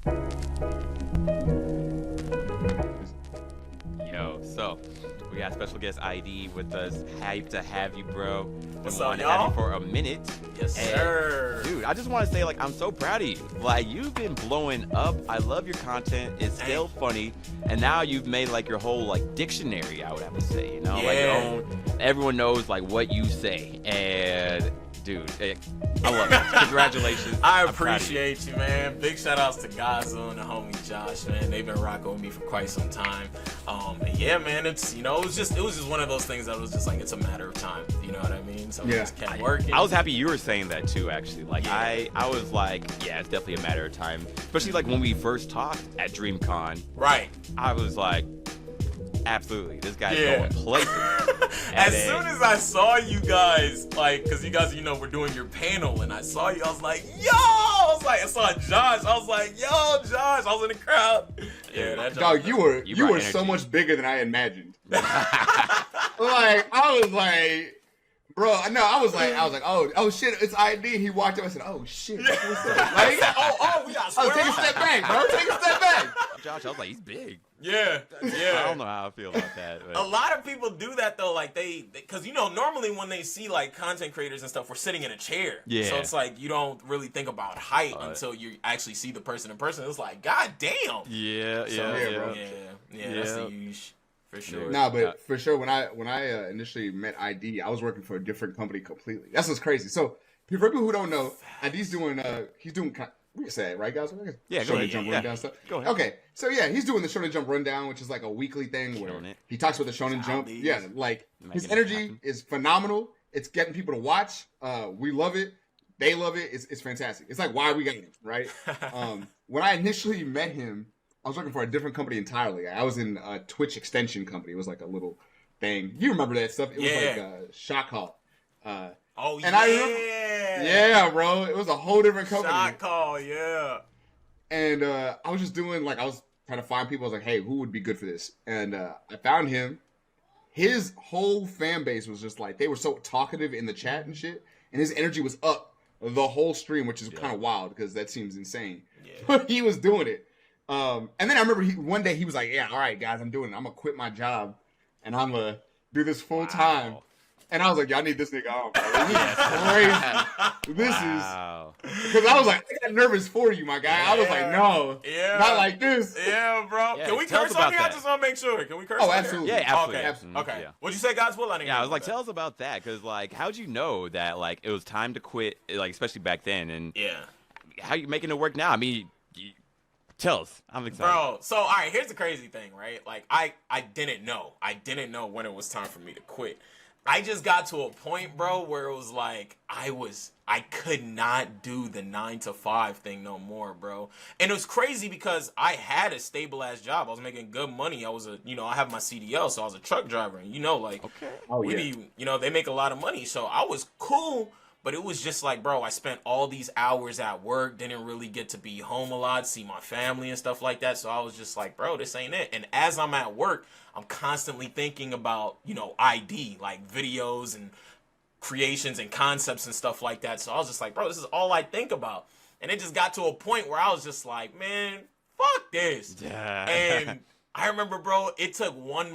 Yo, so we got special guest ID with us. Hyped to have you, bro. What's Been up, wanting to have y'all? you for a minute. Yes, sir. Dude, I just want to say, like, I'm so proud of you. Like, you've been blowing up. I love your content. It's still funny. And now you've made, like, your whole, like, dictionary, I would have to say, you know? Yeah. Like, your own, everyone knows, like, what you say. And, dude, I love it. Congratulations. I I'm proud of you. appreciate you, man. Big shout outs to Gaza and the homie Josh, man. They've been rocking with me for quite some time. And yeah, man, it's, you know, it was just one of those things that was just like, it's a matter of time. You know what I mean? So we just kept working. I was happy you were saying that too, actually. Like, Yeah. I was like, yeah, it's definitely a matter of time. Especially like when we first talked at DreamCon. Right. I was like, absolutely, this guy's going places. As soon as I saw you guys, like, because you guys, you know, were doing your panel, and I saw you, I was like, yo! I saw Josh. I was like, yo, Josh. I was in the crowd. Yeah, that Dog, you were so energy. much bigger than I imagined. Like, I was like, bro, no, I was like, oh shit, it's ID. He walked up. I said, oh shit, what's up? Like, we got square take a step back, bro. Take a step back. Josh, I was like, he's big. Yeah. I don't know how I feel about that. But. A lot of people do that though, like they because you know normally when they see like content creators and stuff, we're sitting in a chair. Yeah. So it's like you don't really think about height until you actually see the person in person. It's like, god damn. Yeah. Bro. Yeah. That's the huge for sure. Nah, but for sure, when I initially met ID, I was working for a different company completely. That's what's crazy. So for people who don't know, ID's doing we can say it, right, guys? Yeah, Shonen Jump rundown stuff. Go ahead. Okay, so yeah, he's doing the Shonen Jump rundown, which is like a weekly thing where he talks about the Shonen Jump. Yeah, like his energy is phenomenal. It's getting people to watch. We love it. They love it. It's fantastic. It's like why we got him, right? When I initially met him, I was working for a different company entirely. I was in a Twitch extension company. It was like a little thing. You remember that stuff? It was like ShotCall. And I remember, yeah, bro. It was a whole different company. ShotCall, yeah. And I was just doing I was trying to find people. I was like, hey, who would be good for this? And I found him. His whole fan base was just like, they were so talkative in the chat and shit. And his energy was up the whole stream, which is kind of wild because that seems insane. Yeah. But he was doing it. And then I remember one day he was like, yeah, all right, guys, I'm doing it. I'm going to quit my job and I'm going to do this full time. And I was like, y'all need this nigga on, bro. This is crazy. This is... Because I was like, I got nervous for you, my guy. I was like, no. Yeah. Not like this. Yeah, bro. Can we curse on here? I just want to make sure. Can we curse on here? Absolutely. Yeah, absolutely. Okay. Yeah. What'd you say, guys? Well, I was like, tell us about that. Because, like, how'd you know that, like, it was time to quit, like, especially back then? And how you making it work now? I mean... Tell us. I'm excited. Bro, so, all right, here's the crazy thing, right? Like, I didn't know. I didn't know when it was time for me to quit. I just got to a point, bro, where it was like, I could not do the 9 to 5 thing no more, bro. And it was crazy because I had a stable-ass job. I was making good money. I have my CDL, so I was a truck driver. And, they make a lot of money. So I was cool. But it was just like, bro, I spent all these hours at work, didn't really get to be home a lot, see my family and stuff like that. So I was just like, bro, this ain't it. And as I'm at work, I'm constantly thinking about, ID, like videos and creations and concepts and stuff like that. So I was just like, bro, this is all I think about. And it just got to a point where I was just like, man, fuck this. Yeah. And I remember, bro, it took one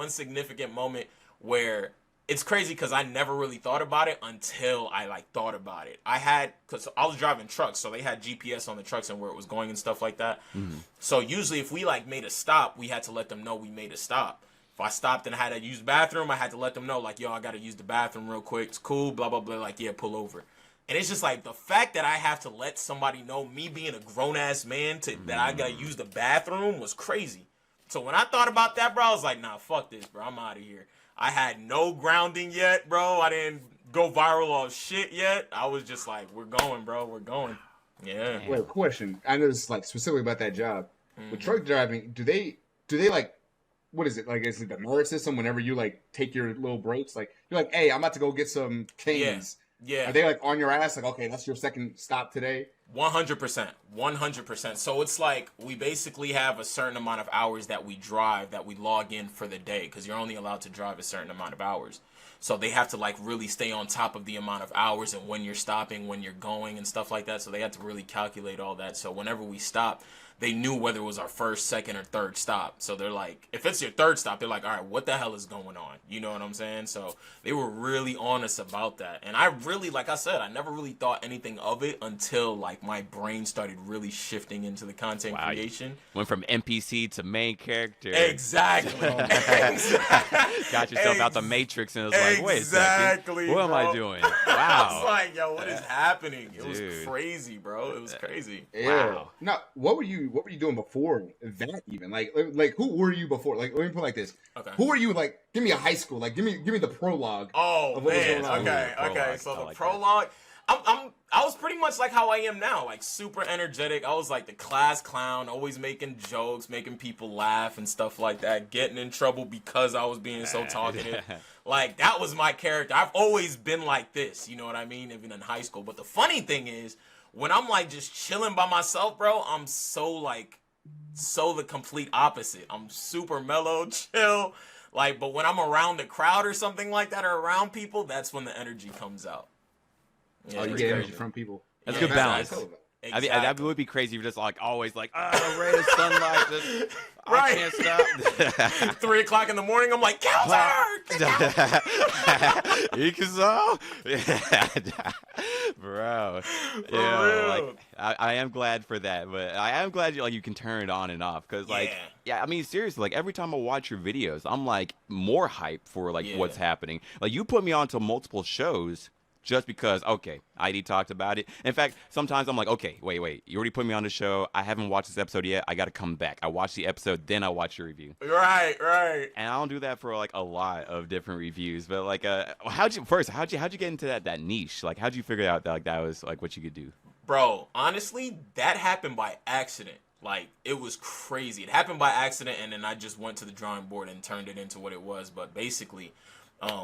significant moment where... It's crazy because I never really thought about it until I thought about it. Because I was driving trucks, so they had GPS on the trucks and where it was going and stuff like that. Mm-hmm. So usually if we made a stop, we had to let them know we made a stop. If I stopped and I had to use the bathroom, I had to let them know yo, I got to use the bathroom real quick. It's cool, blah, blah, blah. Pull over. And it's just like the fact that I have to let somebody know, me being a grown-ass man, that I got to use the bathroom was crazy. So when I thought about that, bro, I was like, nah, fuck this, bro. I'm out of here. I had no grounding yet, bro. I didn't go viral off shit yet. I was just like, we're going, bro. We're going. Yeah. Wait, question. I know this is specifically about that job. With truck driving, do they what is it? Is it the merit system whenever you take your little breaks? You're like, hey, I'm about to go get some canes. Yeah. Are they on your ass? Okay, that's your second stop today? 100%. 100%. So it's we basically have a certain amount of hours that we drive, that we log in for the day, because you're only allowed to drive a certain amount of hours. So they have to like really stay on top of the amount of hours and when you're stopping, when you're going and stuff like that. So they had to really calculate all that. So whenever we stopped, they knew whether it was our first, second, or third stop. So they're like, if it's your third stop, they're like, all right, what the hell is going on? You know what I'm saying? So they were really honest about that. And I really, like I said, I never really thought anything of it until like my brain started really shifting into the content creation. Went from NPC to main character. Exactly. Got yourself out the Matrix and it was like, wait a second. What am I doing? Wow. I was like, yo, what is happening? It was crazy, bro. It was crazy. Yeah. Wow. Now, what were you doing before that even? Like who were you before? Like, let me put it like this. Okay. Who were you, like, give me a high school. Like, give me the prologue. Oh, man. Okay. So the prologue, I was pretty much like how I am now, like super energetic. I was like the class clown, always making jokes, making people laugh and stuff like that, getting in trouble because I was being so talkative. Like, that was my character. I've always been like this, you know what I mean, even in high school. But the funny thing is, when I'm like just chilling by myself, bro, I'm so the complete opposite. I'm super mellow, chill. Like, but when I'm around the crowd or something like that, or around people, that's when the energy comes out. Yeah, you get energy from people. That's good balance. Exactly. I mean, that would be crazy if you're just like always like, ray of sunlight, just, I can't stop. 3 o'clock in the morning, I'm like, counter! Ikuzo? Bro. Yeah, like, I am glad for that, but I am glad you can turn it on and off, because I mean, seriously, like every time I watch your videos, I'm like more hyped for what's happening. Like, you put me onto multiple shows just because, okay, ID talked about it. In fact, sometimes I'm like, okay, wait, you already put me on the show. I haven't watched this episode yet. I got to come back. I watch the episode, then I watch your review. Right. And I don't do that for a lot of different reviews. But how'd you get into that niche? Like, how'd you figure out that that was what you could do? Bro, honestly, that happened by accident. Like, it was crazy. It happened by accident, and then I just went to the drawing board and turned it into what it was. But basically,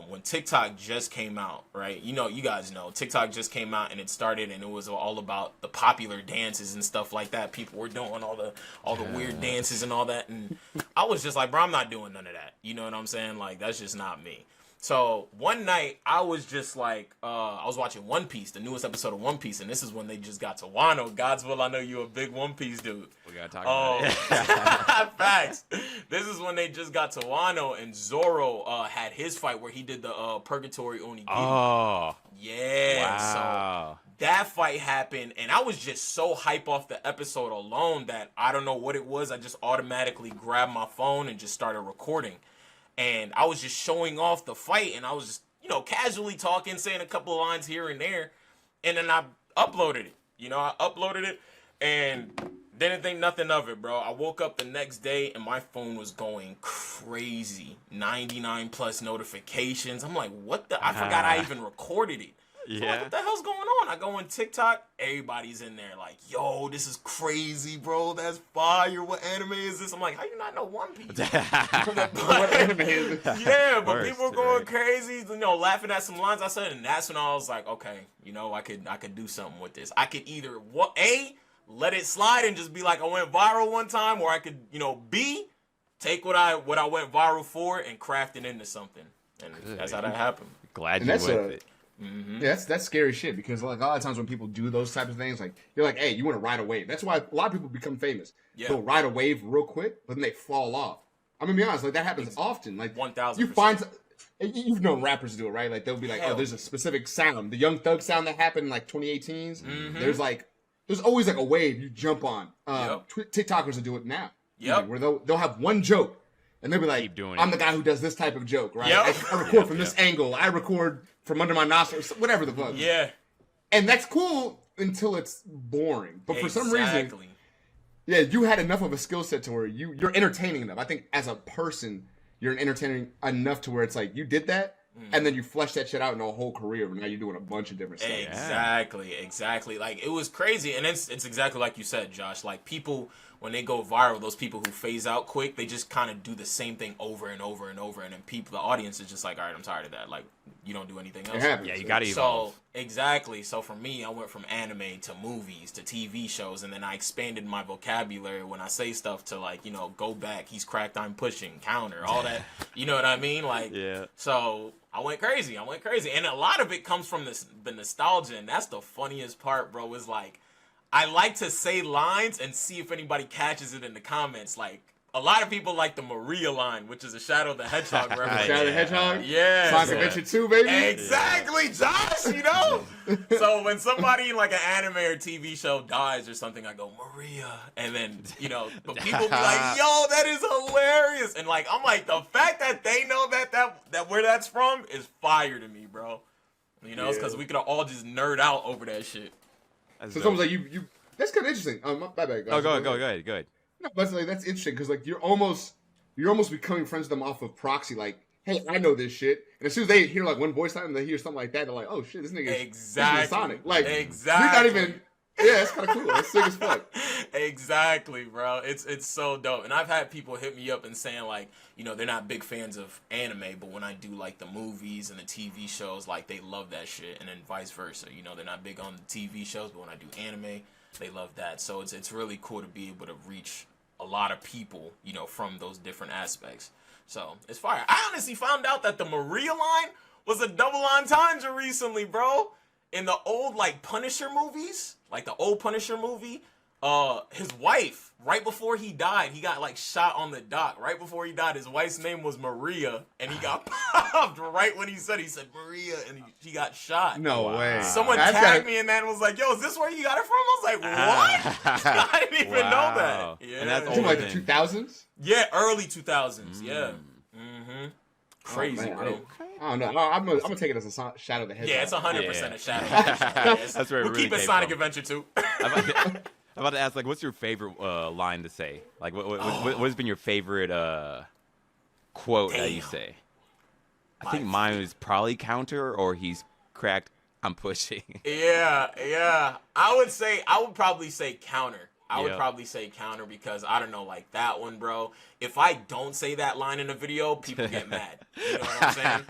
when TikTok just came out, right? You guys know, TikTok just came out and it started, and it was all about the popular dances and stuff like that. People were doing all the weird dances and all that, and I was just like, bro, I'm not doing none of that. You know what I'm saying? Like, that's just not me. So one night I was just like, I was watching One Piece, the newest episode of One Piece, and this is when they just got to Wano. God's will, I know you're a big One Piece dude. We gotta talk about it. Facts. This is when they just got to Wano, and Zoro had his fight where he did the Purgatory Onigiri. Oh. Yeah. Wow. So that fight happened, and I was just so hype off the episode alone that I don't know what it was. I just automatically grabbed my phone and just started recording. And I was just showing off the fight, and I was just, casually talking, saying a couple of lines here and there. And then I uploaded it. I uploaded it and didn't think nothing of it, bro. I woke up the next day, and my phone was going crazy. 99 plus notifications. I'm like, what the? I forgot I even recorded it. Yeah. So like, what the hell's going on? I go on TikTok, everybody's in there like, yo, this is crazy, bro. That's fire. What anime is this? I'm like, how you not know One Piece? What anime is this? Yeah, but people were going crazy, laughing at some lines I said, and that's when I was like, okay, I could do something with this. I could either let it slide and just be like, I went viral one time, or I could, B, take what I went viral for and craft it into something. And that's how that happened. Glad you went with it. Mm-hmm. Yeah, that's scary shit, because a lot of times when people do those types of things, like, you're like, hey, you want to ride a wave. That's why a lot of people become famous. Yeah. They'll ride a wave real quick, but then they fall off. I'm gonna be honest, that happens often. Like, 1,000%. You find, you've known rappers do it, right? Like, they'll be like, there's a specific sound, the Young Thug sound that happened in 2018s. Mm-hmm. There's always a wave you jump on. TikTokers will do it now. Yep. Where they'll have one joke. And they'll be like, I'm the guy who does this type of joke, right? Yep. I record from this angle. I record from under my nostrils, whatever the fuck. Yeah. And that's cool until it's boring. But for some reason, you had enough of a skill set to where you're entertaining enough. I think as a person, you're entertaining enough to where it's like, you did that, and then you flesh that shit out in a whole career. Now you're doing a bunch of different stuff. Exactly. Like, it was crazy. And it's exactly like you said, Josh. Like, people when they go viral, those people who phase out quick, they just kind of do the same thing over and over and over, and then the audience is just like, all right, I'm tired of that. Like, you don't do anything else. Yeah, you gotta evolve. So exactly. So for me, I went from anime to movies to TV shows, and then I expanded my vocabulary when I say stuff to like, you know, go back. He's cracked. I'm pushing. Counter. All that. You know what I mean? Like, yeah. So I went crazy, and a lot of it comes from the nostalgia, and that's the funniest part, bro. Is like, I like to say lines and see if anybody catches it in the comments. Like, a lot of people like the Maria line, which is a Shadow the Hedgehog reference. Shadow the Hedgehog? Yeah. Sonic Adventure 2, baby? Exactly, Josh, you know? So when somebody in like an anime or TV show dies or something, I go, Maria. And then, you know, but people be like, yo, that is hilarious. And like, I'm like, the fact that they know that where that's from is fire to me, bro. You know, it's because we could all just nerd out over that shit. So someone's like, you that's kind of interesting. My bad, guys. Oh, go ahead. No, but like, that's interesting because like you're almost becoming friends with them off of proxy. Like, hey, I know this shit, and as soon as they hear like one voice line and they hear something like that, they're like, oh shit, this nigga is Sonic. Like, exactly. You're not even. Yeah, it's kind of cool. That's sick as fuck. Exactly, bro. It's so dope. And I've had people hit me up and saying like, you know, they're not big fans of anime, but when I do like the movies and the TV shows, like they love that shit, and then vice versa. You know, they're not big on the TV shows, but when I do anime, they love that. So it's really cool to be able to reach a lot of people, you know, from those different aspects. So it's fire. I honestly found out that the Maria line was a double entendre recently, bro. In the old like Punisher movies, like the old Punisher movie, his wife, right before he died, he got like shot on the dock. Right before he died, his wife's name was Maria, and he got popped right when he said Maria, and he got shot. No way. Someone tagged me and then was like, yo, is this where you got it from? I was like, what? I didn't even know that. Yeah. And that's like the 2000s? Yeah, early 2000s. Yeah. Mm-hmm. Crazy, bro. I don't know. I'm gonna take it as a Shadow the Hedgehog. Yeah, it's 100% a Shadow. That's where we'll keep it Sonic Adventure 2. I'm about to ask, like, what's your favorite line to say? Like, what has been your favorite quote that you say? I think mine is probably counter, or he's cracked, I'm pushing. Yeah. I would probably say counter. I would probably say counter because, I don't know, like that one, bro. If I don't say that line in a video, people get mad. You know what I'm saying?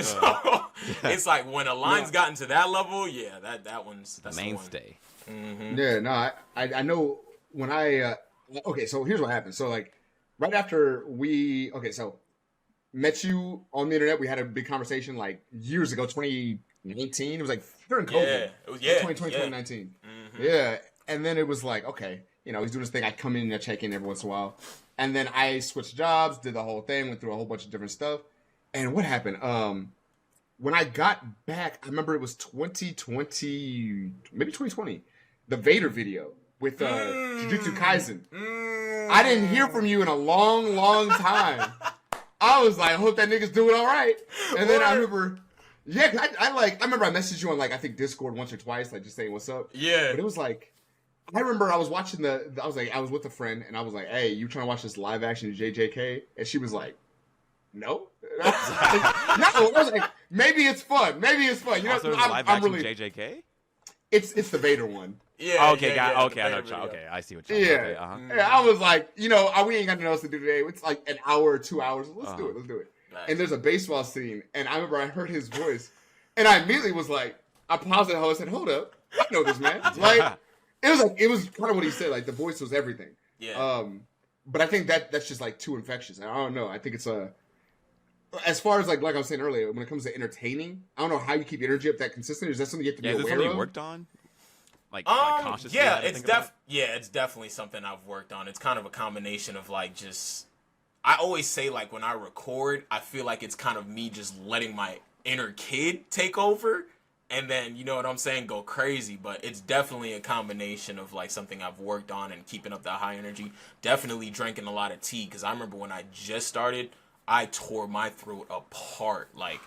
So, it's like when a line's gotten to that level, that's the mainstay. Mm-hmm. Yeah, no, I know when okay, so here's what happened. So, like, right after met you on the internet, we had a big conversation, like, years ago, 2019. It was, like, during COVID. Yeah. It was, 2019. Mm-hmm. Yeah. And then it was like, okay, you know, he's doing his thing. I'd come in and check in every once in a while. And then I switched jobs, did the whole thing, went through a whole bunch of different stuff. And what happened? When I got back, I remember it was 2020, maybe 2020, the Vader video with Jujutsu Kaisen. I didn't hear from you in a long, long time. I was like, I hope that nigga's doing all right. And then I remember... Yeah, cause I remember I messaged you on, like, I think Discord once or twice, like, just saying what's up. Yeah. But it was like, I remember I was watching I was with a friend, and I was like, hey, you trying to watch this live action JJK? And she was like, no. And I was like, maybe it's fun. You know, also, live action JJK? It's the Vader one. Yeah. Okay, I know. Okay, I see what you're saying. Okay, yeah, I was like, you know, we ain't got nothing else to do today. It's like an hour or 2 hours. Let's do it. Nice. And there's a baseball scene, and I remember I heard his voice, and I immediately was like, I paused it and I said, hold up, I know this man. Like, it was kind of what he said, like the voice was everything. Yeah. But I think that's just like too infectious. I don't know. I think it's as far as like I was saying earlier, when it comes to entertaining, I don't know how you keep energy up that consistent. Is that something you have to be aware of? Is this something you worked on? Like consciously? Yeah, it's definitely something I've worked on. It's kind of a combination of like just. I always say, like, when I record, I feel like it's kind of me just letting my inner kid take over and then, you know what I'm saying, go crazy. But it's definitely a combination of, like, something I've worked on and keeping up that high energy. Definitely drinking a lot of tea because I remember when I just started, I tore my throat apart. Like,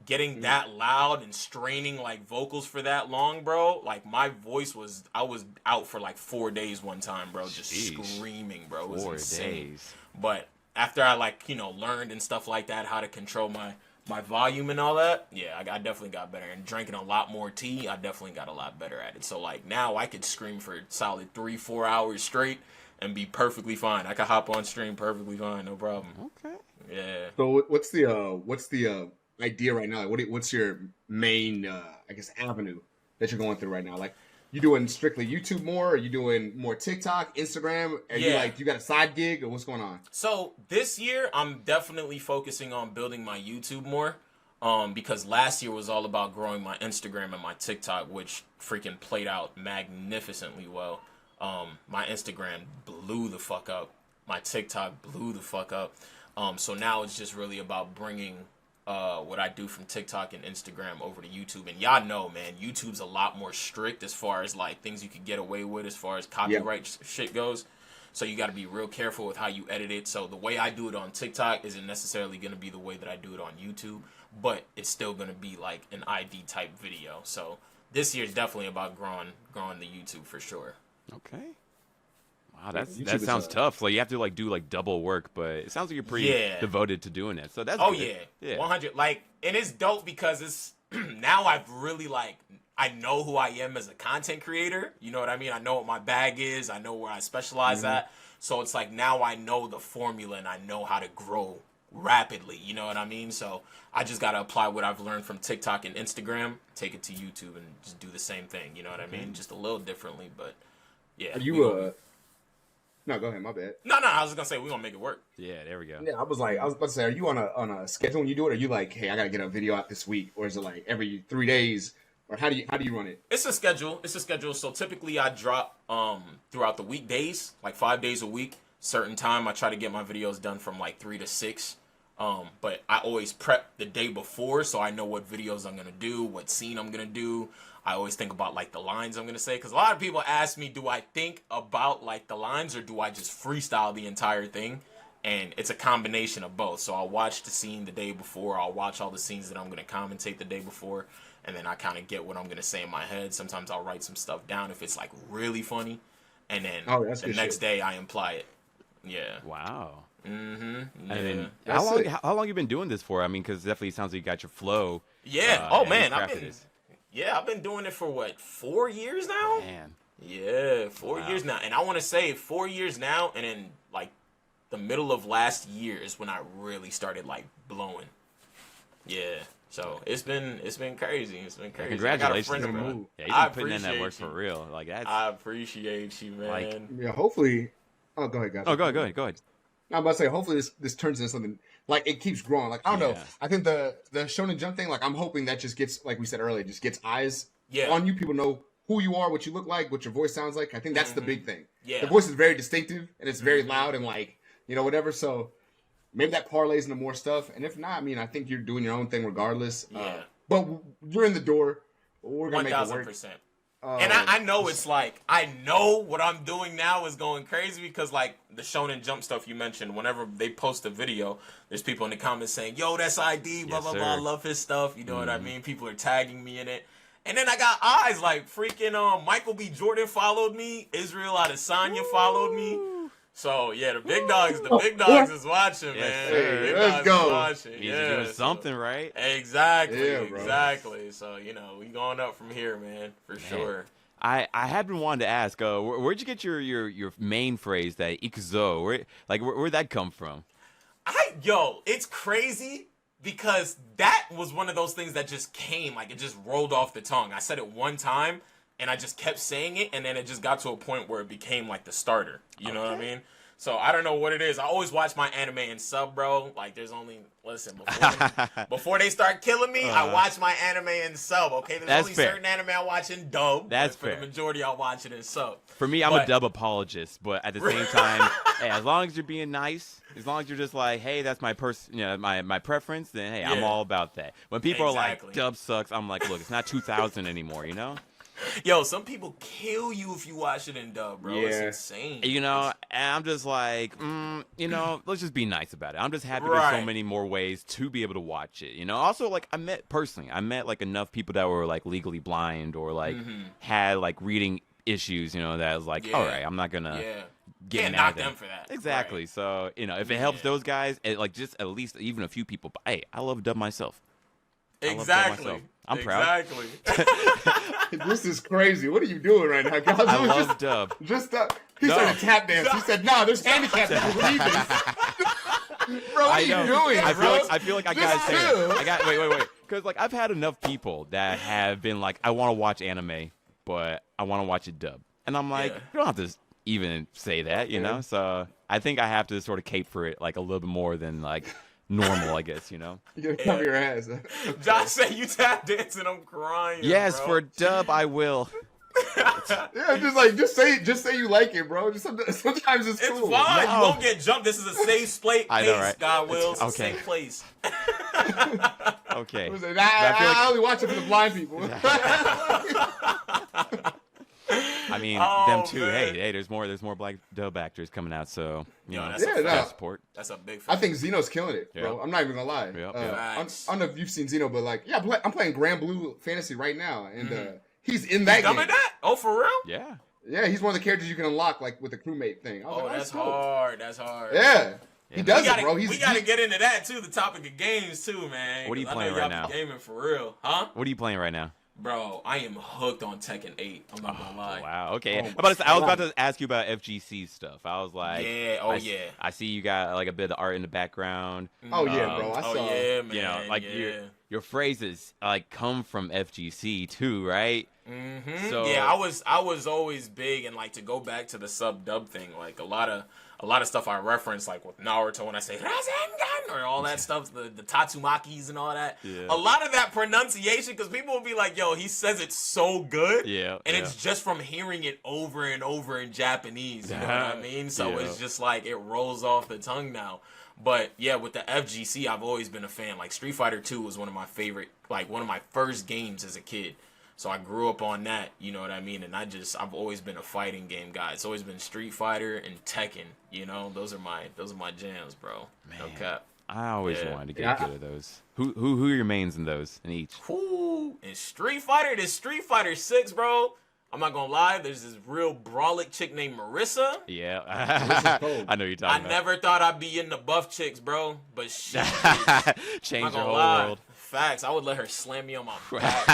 getting that loud and straining, like, vocals for that long, bro, like, my voice I was out for, like, 4 days one time, bro, just screaming, bro. It was insane. 4 days. But after I, like, you know, learned and stuff like that, how to control my volume and all that, yeah, I definitely got better. And drinking a lot more tea, I definitely got a lot better at it. So, like, now I could scream for solid 3-4 hours straight, and be perfectly fine. I can hop on stream perfectly fine, no problem. Okay. Yeah. So what's the idea right now? Like, what's your main I guess avenue that you're going through right now? Like, you doing strictly YouTube more? Are you doing more TikTok, Instagram? Are you like, you got a side gig, or what's going on? So this year, I'm definitely focusing on building my YouTube more. Because last year was all about growing my Instagram and my TikTok, which freaking played out magnificently well. My Instagram blew the fuck up. My TikTok blew the fuck up. So now it's just really about bringing what I do from TikTok and Instagram over to YouTube. And y'all know, man, YouTube's a lot more strict as far as like things you could get away with as far as copyright shit goes. So you got to be real careful with how you edit it. So the way I do it on TikTok isn't necessarily going to be the way that I do it on YouTube, but it's still going to be like an ID type video. So this year is definitely about growing the YouTube for sure. Okay. Wow, that sounds tough. Like you have to like do like double work, but it sounds like you're pretty devoted to doing it. So that's good. Yeah, 100. Like, and it's dope because it's now I've really like I know who I am as a content creator. You know what I mean? I know what my bag is. I know where I specialize at. So it's like now I know the formula and I know how to grow rapidly. You know what I mean? So I just got to apply what I've learned from TikTok and Instagram, take it to YouTube and just do the same thing. You know what I mean? Just a little differently, but yeah. Are you No, go ahead. My bad. No. I was gonna say we're gonna make it work. Yeah, there we go. Yeah, I was about to say, are you on a schedule when you do it? Or are you like, hey, I gotta get a video out this week, or is it like every 3 days, or how do you run it? It's a schedule. So typically I drop throughout the weekdays, like 5 days a week. Certain time I try to get my videos done from like 3 to 6. But I always prep the day before so I know what videos I'm gonna do, what scene I'm gonna do. I always think about like the lines I'm gonna say, because a lot of people ask me, do I think about like the lines or do I just freestyle the entire thing? And it's a combination of both. So I'll watch the scene the day before, I'll watch all the scenes that I'm gonna commentate the day before, and then I kind of get what I'm gonna say in my head. Sometimes I'll write some stuff down if it's like really funny, and then the next day I imply it. Yeah. Wow. Yeah. And then how long you been doing this for? I mean, because it definitely sounds like you got your flow. Yeah. I've been doing it for what, 4 years now? Man. Yeah, 4 years now. And I want to say 4 years now, and then like the middle of last year is when I really started like blowing. Yeah. So it's been crazy. It's been crazy. Congratulations, bro. Yeah, you've been putting in that work for real. Like I appreciate you, man. Like, yeah, hopefully. Oh, go ahead, guys. Oh, go ahead. I'm about to say, hopefully this turns into something, like it keeps growing. Like, I don't know. I think the Shonen Jump thing, like I'm hoping that just gets, like we said earlier, just gets eyes on you. People know who you are, what you look like, what your voice sounds like. I think that's the big thing. Yeah. The voice is very distinctive and it's very loud and like, you know, whatever. So maybe that parlays into more stuff. And if not, I mean, I think you're doing your own thing regardless. Yeah. But you're in the door. We're going to make it work. 1,000%. And I know it's like, I know what I'm doing now is going crazy because like the Shonen Jump stuff you mentioned, whenever they post a video, there's people in the comments saying, yo, that's ID, blah, blah, blah, I love his stuff. You know what I mean? People are tagging me in it. And then I got eyes like freaking Michael B. Jordan followed me. Israel Adesanya followed me. So yeah, the big dogs is watching, man. Let's go. He's doing something right. Exactly, exactly. So you know, we going up from here, man, for sure. I had been wanting to ask, where'd you get your main phrase, that ikuzo? Where'd that come from? It's crazy because that was one of those things that just came, like it just rolled off the tongue. I said it one time. And I just kept saying it, and then it just got to a point where it became like the starter. You know what I mean? So I don't know what it is. I always watch my anime in sub, bro. Like there's only before they start killing me, I watch my anime in sub. Okay, there's only certain anime I watch in dub. That's fair. For the majority, I'll watch it in sub. For me, I'm a dub apologist, but at the same time, hey, as long as you're being nice, as long as you're just like, hey, that's my my preference, then hey, I'm all about that. When people are like, dub sucks, I'm like, look, it's not 2000 anymore, you know? Yo, some people kill you if you watch it in dub, bro. Yeah. It's insane. You know, and I'm just like, you know, let's just be nice about it. I'm just happy there's so many more ways to be able to watch it. You know, also like I met like enough people that were like legally blind or like had like reading issues. You know, that was like, all right, I'm not gonna get mad at them for that. Exactly. Right. So you know, if it helps those guys, like just at least even a few people. But hey, I love dub myself. Exactly. I'm proud. Exactly. This is crazy. What are you doing right now, guys? I love dub. He started tap dance. He said, "No, there's handicapped people leaving." Bro, what are you doing? I feel like I gotta say it. Wait. Because like I've had enough people that have been like, I want to watch anime, but I want to watch it dub, and I'm like, you don't have to even say that, you know. So I think I have to sort of cape for it like a little bit more than like normal, I guess, you know. You gotta cover your ass. Okay. Josh said you tap dancing. I'm crying. Yes, bro. for dub I will. Yeah, just say you like it, bro. Just sometimes it's cool. It's fine. You won't get jumped. This is a safe place. I know, right? God wills. Okay. Safe place. Okay. I only watch it for the blind people. I mean, them too. Man. Hey, there's more black dub actors coming out, so you know, that's support. That's a big. I think Xeno's killing it, bro. I'm not even gonna lie. I don't know if you've seen Xeno, but like, I'm playing Grand Blue Fantasy right now, and he's in that game. That? Oh, for real? Yeah. Yeah, he's one of the characters you can unlock like with the crewmate thing. That's hard. That's hard. Yeah. He does it, bro. We gotta get into that too. The topic of games too, man. What are you playing right now? Gaming for real, huh? What are you playing right now? Bro, I am hooked on Tekken 8. I'm not gonna lie. Wow. Okay. I was about to ask you about FGC stuff. I was like, I see you got like a bit of art in the background. Oh yeah, bro. I saw. Yeah, man. You know, like your phrases like come from FGC too, right? Mm-hmm. So yeah, I was always big and like to go back to the sub dub thing. Like a lot of stuff I reference, like with Naruto when I say Rasengan or all that stuff, the Tatsumakis and all that. Yeah. A lot of that pronunciation, because people will be like, "Yo, he says it so good," and it's just from hearing it over and over in Japanese. You know what I mean? So it's just like it rolls off the tongue now. But yeah, with the FGC, I've always been a fan. Like Street Fighter 2 was one of my favorite, like one of my first games as a kid. So I grew up on that, you know what I mean? And I've always been a fighting game guy. It's always been Street Fighter and Tekken, you know? Those are my jams, bro. Man, no cap. I always wanted to get good at those. Who are your mains in those in each? In Street Fighter, there's Street Fighter 6, bro. I'm not gonna lie, there's this real brolic chick named Marissa. Yeah. I know you're talking about. I never thought I'd be in the buff chicks, bro. But she changed your whole world. Facts. I would let her slam me on my back,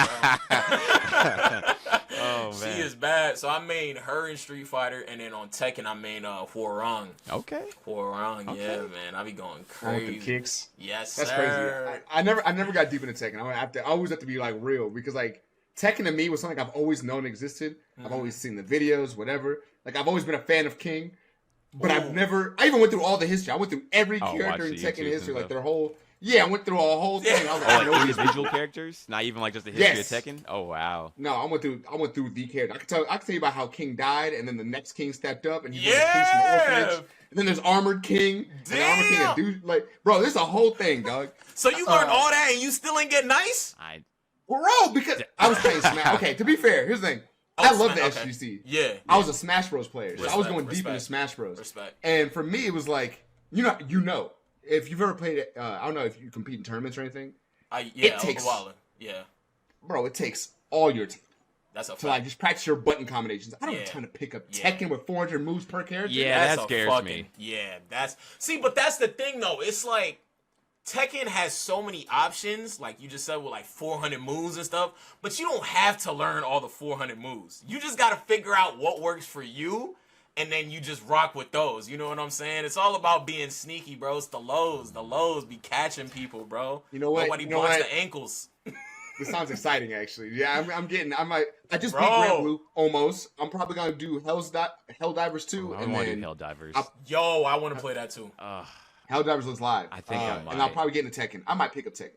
bro. Oh, man. She is bad. So I main her in Street Fighter, and then on Tekken I main Hwoarang. Okay. Hwoarang, yeah, man. I be going crazy. The kicks. Yes, that's sir. crazy. I never got deep into Tekken. I always have to be like real because like Tekken to me was something I've always known existed. I've always seen the videos, whatever. Like I've always been a fan of King, but I even went through all the history. I went through every character in Tekken history, like their whole. Yeah, I went through a whole thing. I was like, like individual characters, not even like just the history of Tekken. Oh wow. No, I went through the character. I can tell you about how King died, and then the next King stepped up, and he was the King from the orphanage. And then there's Armored King. Damn. And Armored King, a dude, like, bro, this is a whole thing, dog. So you learned all that, and you still ain't get nice? Bro, because I was playing Smash. Okay, to be fair, here's the thing. I love the SGC. Yeah. I was a Smash Bros player, so I was going deep into Smash Bros. Respect. And for me, it was like, you know. If you've ever played it, I don't know if you compete in tournaments or anything. It takes a while. Yeah. Bro, it takes all your time. That's a fact. To like just practice your button combinations. I don't have time to pick up Tekken with 400 moves per character. Yeah, that scares me. Yeah, but that's the thing though. It's like Tekken has so many options, like you just said, with like 400 moves and stuff. But you don't have to learn all the 400 moves. You just got to figure out what works for you. And then you just rock with those. You know what I'm saying? It's all about being sneaky, bro. It's the lows. The lows be catching people, bro. You know what? Nobody blocks the ankles. This sounds exciting, actually. Yeah, I just beat Grand Blue, almost. I'm probably going to do Helldivers 2. I want to do Helldivers. I want to play that too. Helldivers was live. I think I might. And I'll probably get into Tekken. I might pick up Tekken.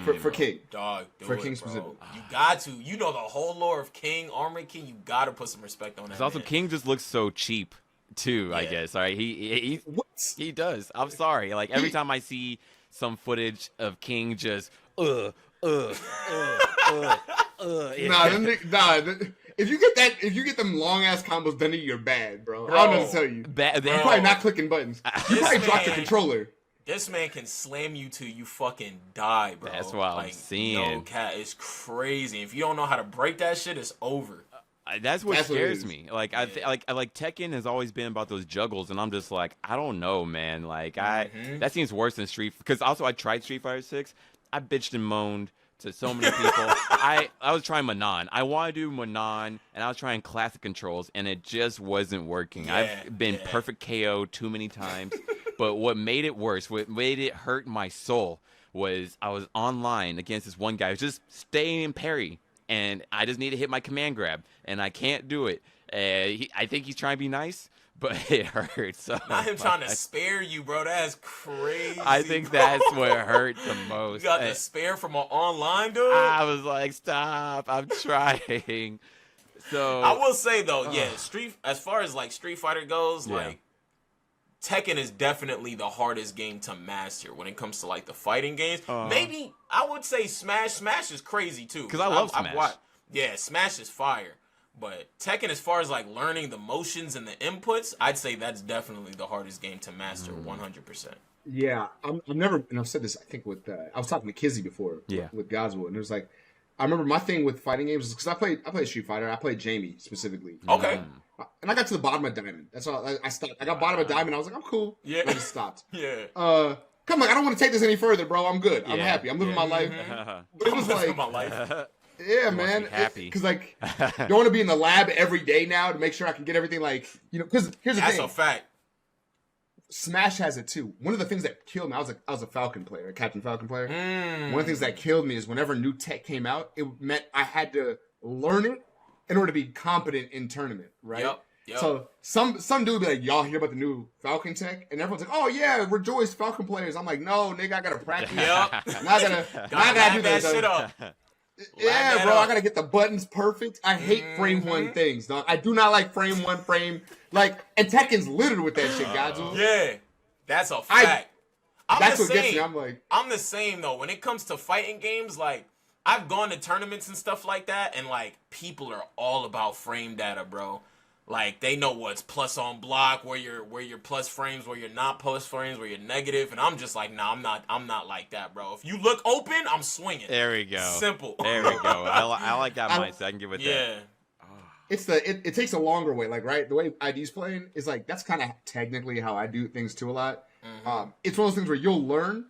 For King. Dog, for King specifically. You got to. You know the whole lore of King, Armored King. You got to put some respect on that. Also, King just looks so cheap, too, I guess. All right, he does. I'm sorry. Like, every time I see some footage of King just, Nah, if you get them long ass combos done to you, you're bad, bro. I don't know what to tell you. You're probably not clicking buttons. You probably dropped the controller. This man can slam you till you fucking die, bro. That's what I'm seeing. No cat, it's crazy. If you don't know how to break that shit, it's over. That's what scares me. Like like Tekken has always been about those juggles, and I'm just like, I don't know, man. Like that seems worse than Street. Because also I tried Street Fighter 6. I bitched and moaned to so many people. I was trying Manon. I want to do Manon, and I was trying classic controls, and it just wasn't working. I've been perfect KO too many times. But what made it worse, what made it hurt my soul, was I was online against this one guy who was just staying in parry, and I just need to hit my command grab, and I can't do it. I think he's trying to be nice, but it hurts so Not him much. trying to spare you, bro. That's crazy. I think that's what hurt the most. You got the spare from an online dude? I was like, stop, I'm trying. So I will say though, as far as like Street Fighter goes, like Tekken is definitely the hardest game to master when it comes to like the fighting games. Maybe I would say Smash. Smash is crazy too. Because I love Smash. Smash is fire. But Tekken, as far as like learning the motions and the inputs, I'd say that's definitely the hardest game to master, 100%. Yeah, I'm never, and I've said this, I think, with, I was talking to Kizzy before, with Godswill, and it was like, I remember my thing with fighting games is because I played Street Fighter, I played Jamie specifically. Okay. And I got to the bottom of Diamond. That's all. I stopped. I got bottom of Diamond. I was like, I'm cool. Yeah. And I just stopped. Yeah. Come on, I don't want to take this any further, bro. I'm good. I'm happy. I'm living my life. But it was like, my life. yeah, man. Happy. Because like, you want to be in the lab every day now to make sure I can get everything like, because here's the thing. That's a fact. Smash has it too. One of the things that killed me, I was a Falcon player, a Captain Falcon player. One of the things that killed me is whenever new tech came out, it meant I had to learn it in order to be competent in tournament, right? Yep. So some dude would be like, y'all hear about the new Falcon tech? And everyone's like, oh yeah, rejoice Falcon players. I'm like, no, nigga, I gotta practice. Yep. I gotta do that shit up. Yeah, bro, I gotta get the buttons perfect. I hate frame one things, dog. I do not like frame one frame. Like, and Tekken's littered with that shit, Godzilla. Yeah, that's a fact. That's what gets me. I'm like, I'm the same though. When it comes to fighting games, like I've gone to tournaments and stuff like that, and like people are all about frame data, bro. Like they know what's plus on block, where you're plus frames, where you're not plus frames, where you're negative, and I'm just like, nah, I'm not like that, bro. If you look open, I'm swinging. There we go. Simple. There we go. I like that mindset. I can give it that. Yeah. It takes a longer way, like, right? The way ID's playing is like, that's kind of technically how I do things too a lot. It's one of those things where you'll learn,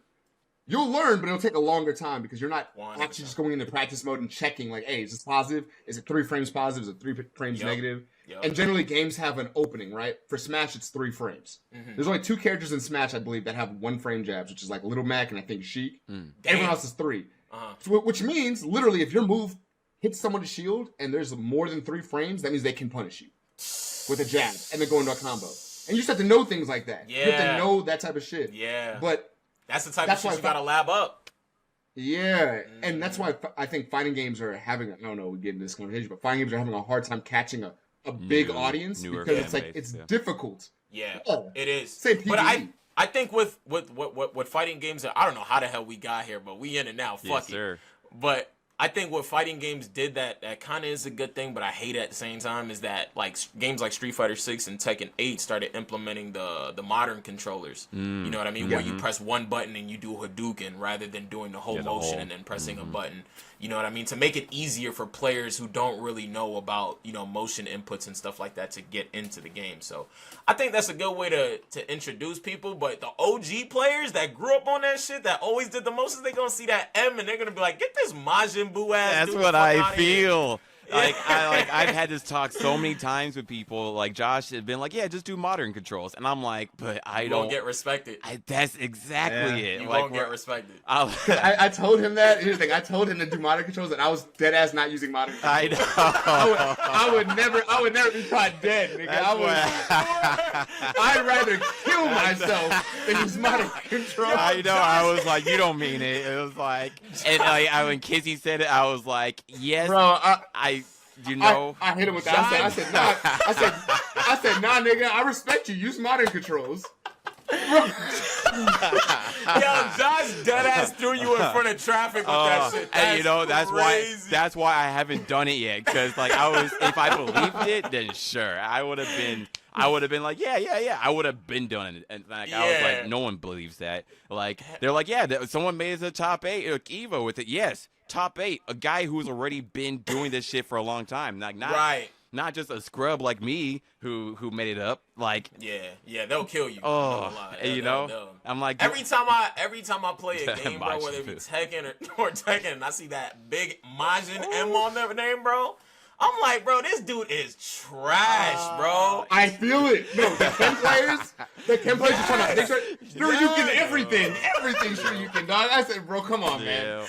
but it'll take a longer time because you're not 100%. actually just going into practice mode and checking, like, hey, is this positive? Is it 3 frames positive? Is it 3 frames negative? Yep. And generally games have an opening, right? For Smash, it's 3 frames. There's only 2 characters in Smash, I believe, that have 1 frame jabs, which is like Little Mac and I think Sheik. Everyone else is 3. Which means, literally, if your move hits someone's shield and there's more than 3 frames, that means they can punish you with a jab and then go into a combo. And you just have to know things like that. Yeah. You have to know that type of shit. Yeah. But that's the type of shit you gotta lab up. Yeah. And that's why I think fighting games are having, I don't know, we get into this conversation, but fighting games are having a hard time catching a big audience because it's like, it's difficult. Yeah, it is. Same PvE. But I think with what fighting games are, I don't know how the hell we got here, but we in it now. Fuck it. Sir. But I think what fighting games did that kind of is a good thing, but I hate it at the same time, is that like games like Street Fighter 6 and Tekken 8 started implementing the modern controllers. You know what I mean? Where you press one button and you do Hadouken rather than doing the whole motion and then pressing a button. You know what I mean? To make it easier for players who don't really know about, motion inputs and stuff like that to get into the game. So I think that's a good way to introduce people. But the OG players that grew up on that shit, that always did the motions, they're going to see that M and they're going to be like, get this Majin Buu ass That's dude what I here. feel. I've had this talk so many times with people. Like Josh has been like, yeah, just do modern controls, and I'm like, but I don't get respected. That's exactly it. You like, won't get respected. I told him that. Here's the thing. I told him to do modern controls, and I was dead ass not using modern controls. I know. I would never be caught dead, nigga. I'd rather kill myself than use modern controls. I know. I was like, you don't mean it. It was like, and when Kizzy said it, I was like, yes, bro. I hit him with that. I said, nah, nigga. I respect you. Use modern controls. Yo, Josh deadass threw you in front of traffic with that shit. That's why I haven't done it yet. Because if I believed it, then sure, I would have been like, yeah. I would have been doing it. And I was like, no one believes that. Like, they're like, yeah, someone made it a top 8, Evo with it. Yes, top 8. A guy who's already been doing this shit for a long time. Like, not. Right. not just a scrub like me who made it up. Like, yeah, they'll kill you. I'm like, every time I play a game, bro, whether it be Tekken or Tekken, and I see that big Majin M on their name, bro. I'm like, bro, this dude is trash, bro. I feel it. No, the Ken players are trying to Shoryuken everything Shoryuken, dog. I said, bro, come on, man.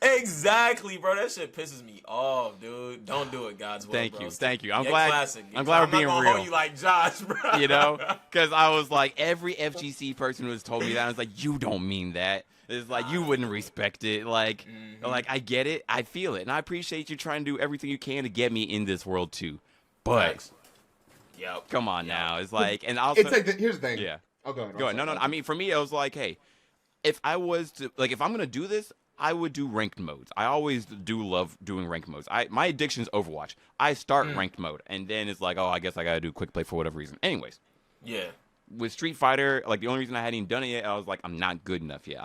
Exactly, bro. That shit pisses me off, dude. Don't do it, God's will, Thank you. I'm glad we're being real. Hold you like Josh, bro. You know, because I was like, every FGC person who has told me that, I was like, you don't mean that. It's like, you wouldn't respect it. Like, I get it. I feel it. And I appreciate you trying to do everything you can to get me in this world, too. But, come on now. It's like, and also. It's like, here's the thing. Yeah. Oh, go ahead. Go ahead. No. I mean, for me, it was like, hey, if I'm going to do this, I would do ranked modes. I always do love doing ranked modes. My addiction is Overwatch. I start ranked mode, and then it's like, oh, I guess I got to do quick play for whatever reason. Anyways. Yeah. With Street Fighter, like, the only reason I hadn't even done it yet, I was like, I'm not good enough yet.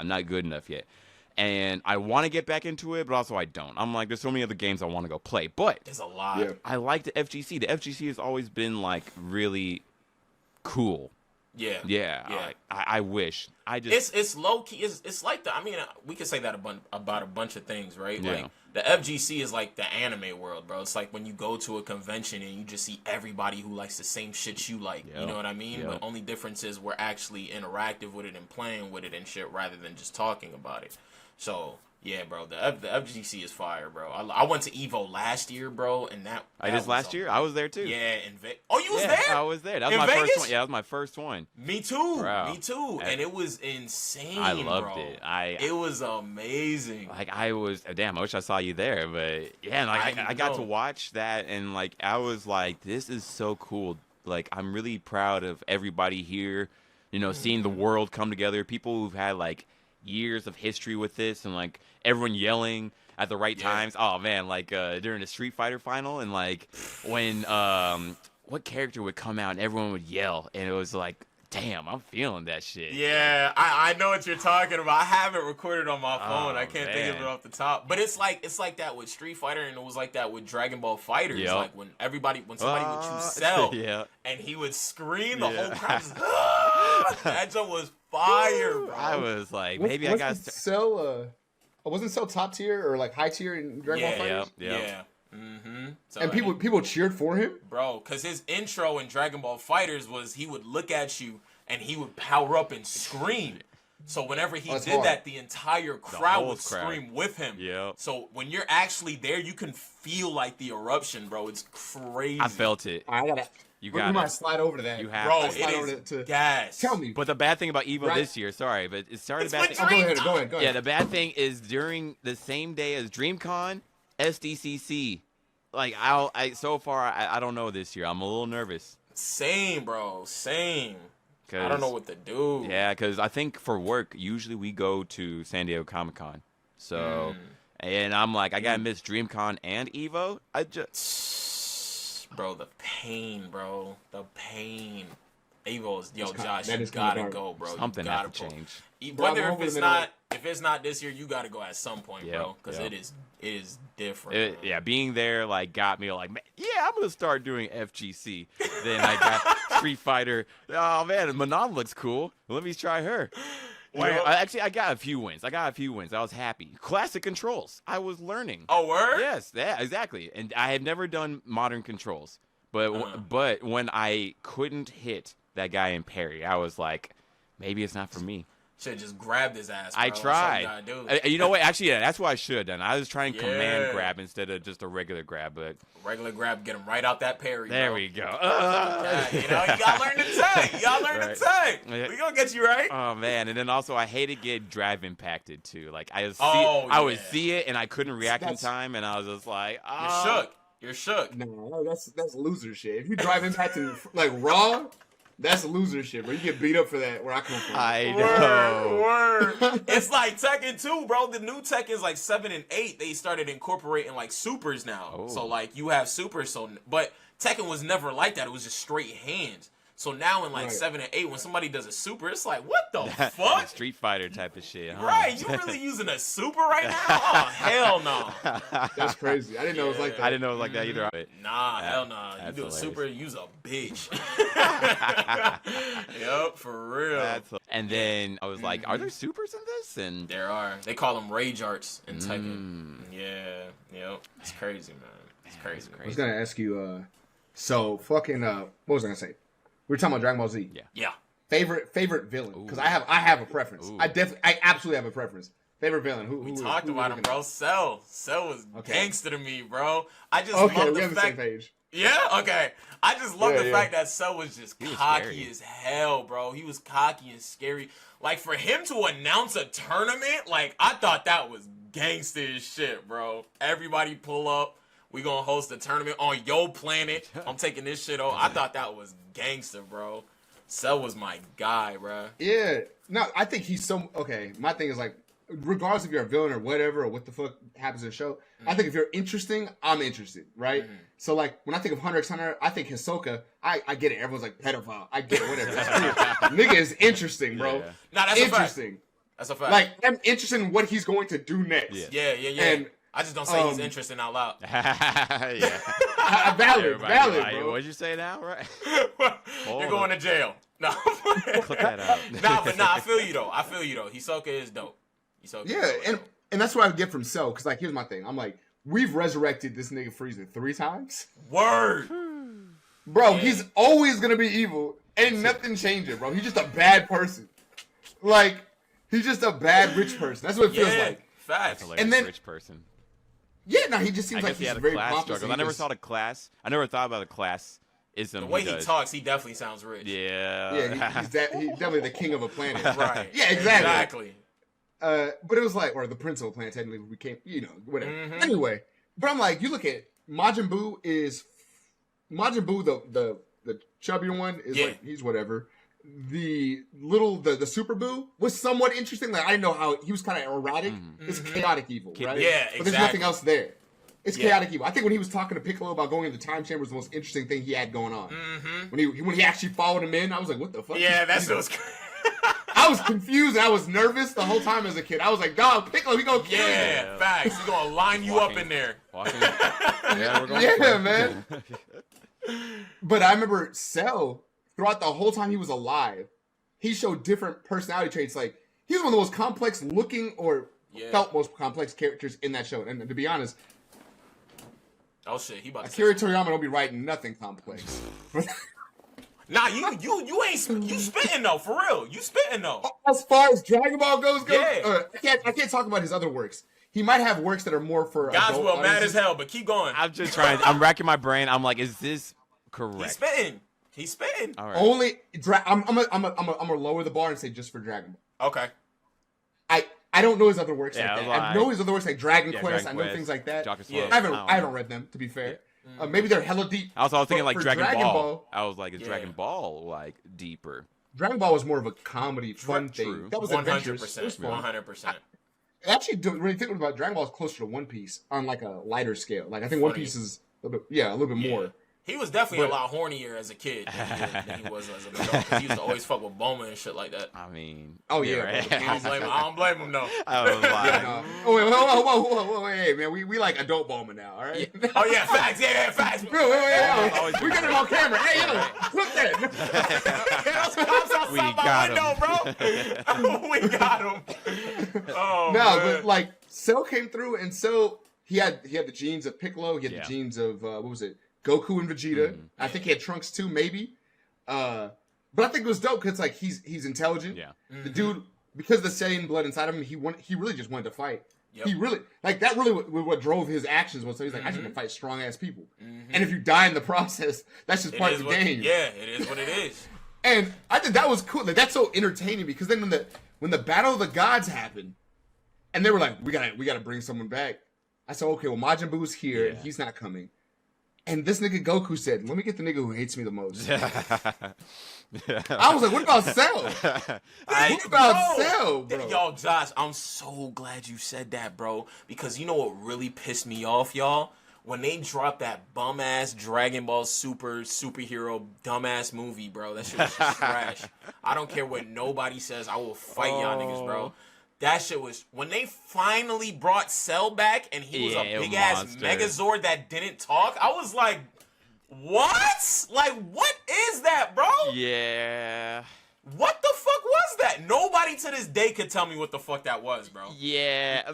And I want to get back into it, but also I don't. I'm like, there's so many other games I want to go play. But there's a lot. Yeah. I like the FGC. The FGC has always been, like, really cool. Yeah. I wish. It's low key. It's like I mean, we could say that about a bunch of things, right? Yeah. Like the FGC is like the anime world, bro. It's like when you go to a convention and you just see everybody who likes the same shit you like. You know what I mean? But only difference is we're actually interactive with it and playing with it and shit rather than just talking about it. So yeah, bro, the FGC is fire, bro. I went to Evo last year, bro, and that was last year? I was there too. Yeah, oh, you was there? I was there. That was my first one. Yeah, that was my first one. Me too. And it was insane. I loved it. It was amazing. Like, I wish I saw you there, but yeah, like I got to watch that, and like I was like, this is so cool. Like, I'm really proud of everybody here. You know, seeing the world come together. People who've had like years of history with this, and like everyone yelling at the right times. Oh man, like during the Street Fighter final, and like when what character would come out and everyone would yell, and it was like, damn, I'm feeling that shit. Yeah, I know what you're talking about. I have it recorded on my phone. I can't think of it off the top. But it's like that with Street Fighter, and it was like that with Dragon Ball FighterZ. Like when somebody would choose Cell, and he would scream, the whole crowd was, that joke was fire, bro. I was like, maybe I got Cell. Wasn't Cell top tier or like high tier in Dragon Ball FighterZ? Yeah. Mm-hmm. So, and people cheered for him, bro, because his intro in Dragon Ball FighterZ was he would look at you and he would power up and scream. So whenever he did that, the entire crowd would scream with him. Yeah. So when you're actually there, you can feel like the eruption, bro. It's crazy. I felt it. You might slide over to that. You have, bro. It is gas. Tell me. But the bad thing about Evo this year, sorry, but it started bad thing. Go ahead. Yeah, the bad thing is during the same day as DreamCon, SDCC. Like, so far, I don't know this year. I'm a little nervous. Same, bro. Same. I don't know what to do. Yeah, because I think for work, usually we go to San Diego Comic-Con. So, and I'm like, I got to miss DreamCon and Evo. Bro, the pain, bro. The pain. Evo's, Josh, you gotta go, bro. Something has to change. Whether if it's not this year, you gotta go at some point, bro, because it is different. Being there like got me like, man, I'm gonna start doing FGC. Then I got Street Fighter. Oh man, Manon looks cool. Let me try her. I got a few wins. I was happy. Classic controls. I was learning. Oh, word? Yes, yeah, exactly. And I had never done modern controls, but when I couldn't hit that guy in parry, I was like, maybe it's not for me. Should just grabbed his ass, bro. I tried. You know what? Actually, that's what I should have done. I was trying command grab instead of just a regular grab. But regular grab, get him right out that parry. There we go. You gotta learn to tank. You gotta learn to tank. We gonna get you right. Oh man! And then also, I hated getting drive impacted too. Like I would see it and I couldn't react in time, and I was just like, You're shook. No, that's loser shit. If you drive impacted like raw. That's loser shit, bro. You get beat up for that where I come from. I know. Word. It's like Tekken 2, bro. The new Tekken's like 7 and 8. They started incorporating like supers now. So like you have supers. But Tekken was never like that. It was just straight hands. So now in like 7 and 8, when somebody does a super, it's like, what the fuck? Street Fighter type of shit, huh? Right, you really using a super right now? Oh, hell no. That's crazy. I didn't know it was like that. I didn't know it was like that either. Nah, hell nah. You do hilarious. a super, you's a bitch. Yup, for real. And then I was like, are there supers in this? And there are. They call them rage arts in Tekken. Yeah, yep. It's crazy, man. It's crazy. I was gonna ask you, so fucking what was I gonna say? We were talking about Dragon Ball Z. Yeah. Favorite villain? Because I have a preference. Ooh. I absolutely have a preference. Favorite villain? We talked about him, bro. Cell was gangster to me, bro. I just okay, love we the have the fact. same page. Yeah, okay. I just love the fact that Cell was just cocky scary. as hell, bro. He was cocky and scary. Like, for him to announce a tournament, like, I thought that was gangster as shit, bro. Everybody pull up. We gonna host a tournament on your planet. I'm taking this shit over. I thought that was gangster, bro. Cell was my guy, bro. Yeah. No, I think he's so okay. My thing is like, regardless if you're a villain or whatever or what the fuck happens in the show, I think if you're interesting, I'm interested, right? So like when I think of Hunter x Hunter, I think Hisoka. I get it. Everyone's like pedophile. I get it. Whatever. That's cool. Nigga is interesting, bro. Yeah. Nah, that's interesting. A fact. That's a fact. Like I'm interested in what he's going to do next. Yeah. And I just don't say he's interesting out loud. Valid, bro. What'd you say now, right? You're going to jail. No. Clip that out. I feel you though. Hisoka is dope. And that's what I get from Cell. Because like, here's my thing. I'm like, we've resurrected this nigga Frieza 3 times. Word. Bro, he's always gonna be evil. Ain't nothing changing, bro. He's just a bad person. Like, he's just a bad rich person. That's what it feels like. Facts. And then rich person. Yeah, no, he just seems like he he's had a very class pompous. struggle. I never thought about a class. The way he talks, he definitely sounds rich. Yeah. He's definitely the king of a planet. Right. Yeah, exactly. But it was like, or the prince of a planet, technically, we came, whatever. Anyway, but I'm like, you look at Majin Buu, the chubbier one, is like, he's whatever. The Super Buu was somewhat interesting. Like, I didn't know how he was kind of erratic. It's chaotic evil, right? Yeah, But there's nothing else there. It's chaotic evil. I think when he was talking to Piccolo about going into time chamber was the most interesting thing he had going on. When he actually followed him in, I was like, what the fuck? Yeah, that's what was crazy. I was confused and I was nervous the whole time as a kid. I was like, dog, Piccolo, he gonna kill you. Yeah, facts. He's gonna line you up in there. Yeah, man. But I remember Cell, throughout the whole time he was alive, he showed different personality traits. Like, he was one of the most complex looking or felt most complex characters in that show. And to be honest, oh shit, he about to Akira Toriyama don't be writing nothing complex. Nah, you ain't spitting though, for real. You spitting though. As far as Dragon Ball goes, yeah. I can't talk about his other works. He might have works that are more for God's will, mad audiences. as hell, but keep going. I'm just trying. I'm racking my brain. I'm like, is this correct? He's spitting. All right. Only I'm gonna lower the bar and say just for Dragon Ball. Okay. I don't know his other works like that. Like, I know his other works like Dragon Quest. Dragon I know Quest, things like that. Yeah. I haven't read them, to be fair. Maybe they're hella deep. I was thinking like for Dragon Ball. I was like, is Dragon Ball like deeper? Dragon Ball was more of a comedy, fun True. thing. That was 100%. 100%. Actually, when you think about it, Dragon Ball is closer to One Piece on like a lighter scale. Like I think One Piece is a little bit more. He was definitely a lot hornier as a kid than he was as an adult. He used to always fuck with Bulma and shit like that. I mean, right. I don't blame him though. I was like, Oh wait, man, we like adult Bulma now, all right? Yeah. Oh yeah, facts. Yeah, facts. Wait, we got it on camera. Hey, yo, flip that. We got him. Oh, no, man. but like Cell came through, and Cell he had the genes of Piccolo. He had the genes of what was it? Goku and Vegeta. I think he had Trunks too, maybe. But I think it was dope because like he's intelligent. Yeah. The dude, because of the Saiyan blood inside of him, he really just wanted to fight. Yep. He really that really what drove his actions was. So he's like, I just want to fight strong ass people. And if you die in the process, that's just part of the game. Yeah, it is what it is. And I think that was cool. Like that's so entertaining because then when the Battle of the Gods happened, and they were like, we gotta bring someone back. I said, okay, well Majin Buu's here and he's not coming. And this nigga Goku said, let me get the nigga who hates me the most. I was like, what about Cell? What about Cell, bro? Yo, Josh, I'm so glad you said that, bro. Because you know what really pissed me off, y'all? when they dropped that bum ass Dragon Ball superhero dumbass movie, bro, that shit was just trash. I don't care what nobody says. I will fight y'all niggas, bro. That shit was when they finally brought Cell back and he was a big ass Megazord that didn't talk. I was like, what? Like, what is that, bro? Yeah. What the fuck was that? Nobody to this day could tell me what the fuck that was, bro. Yeah.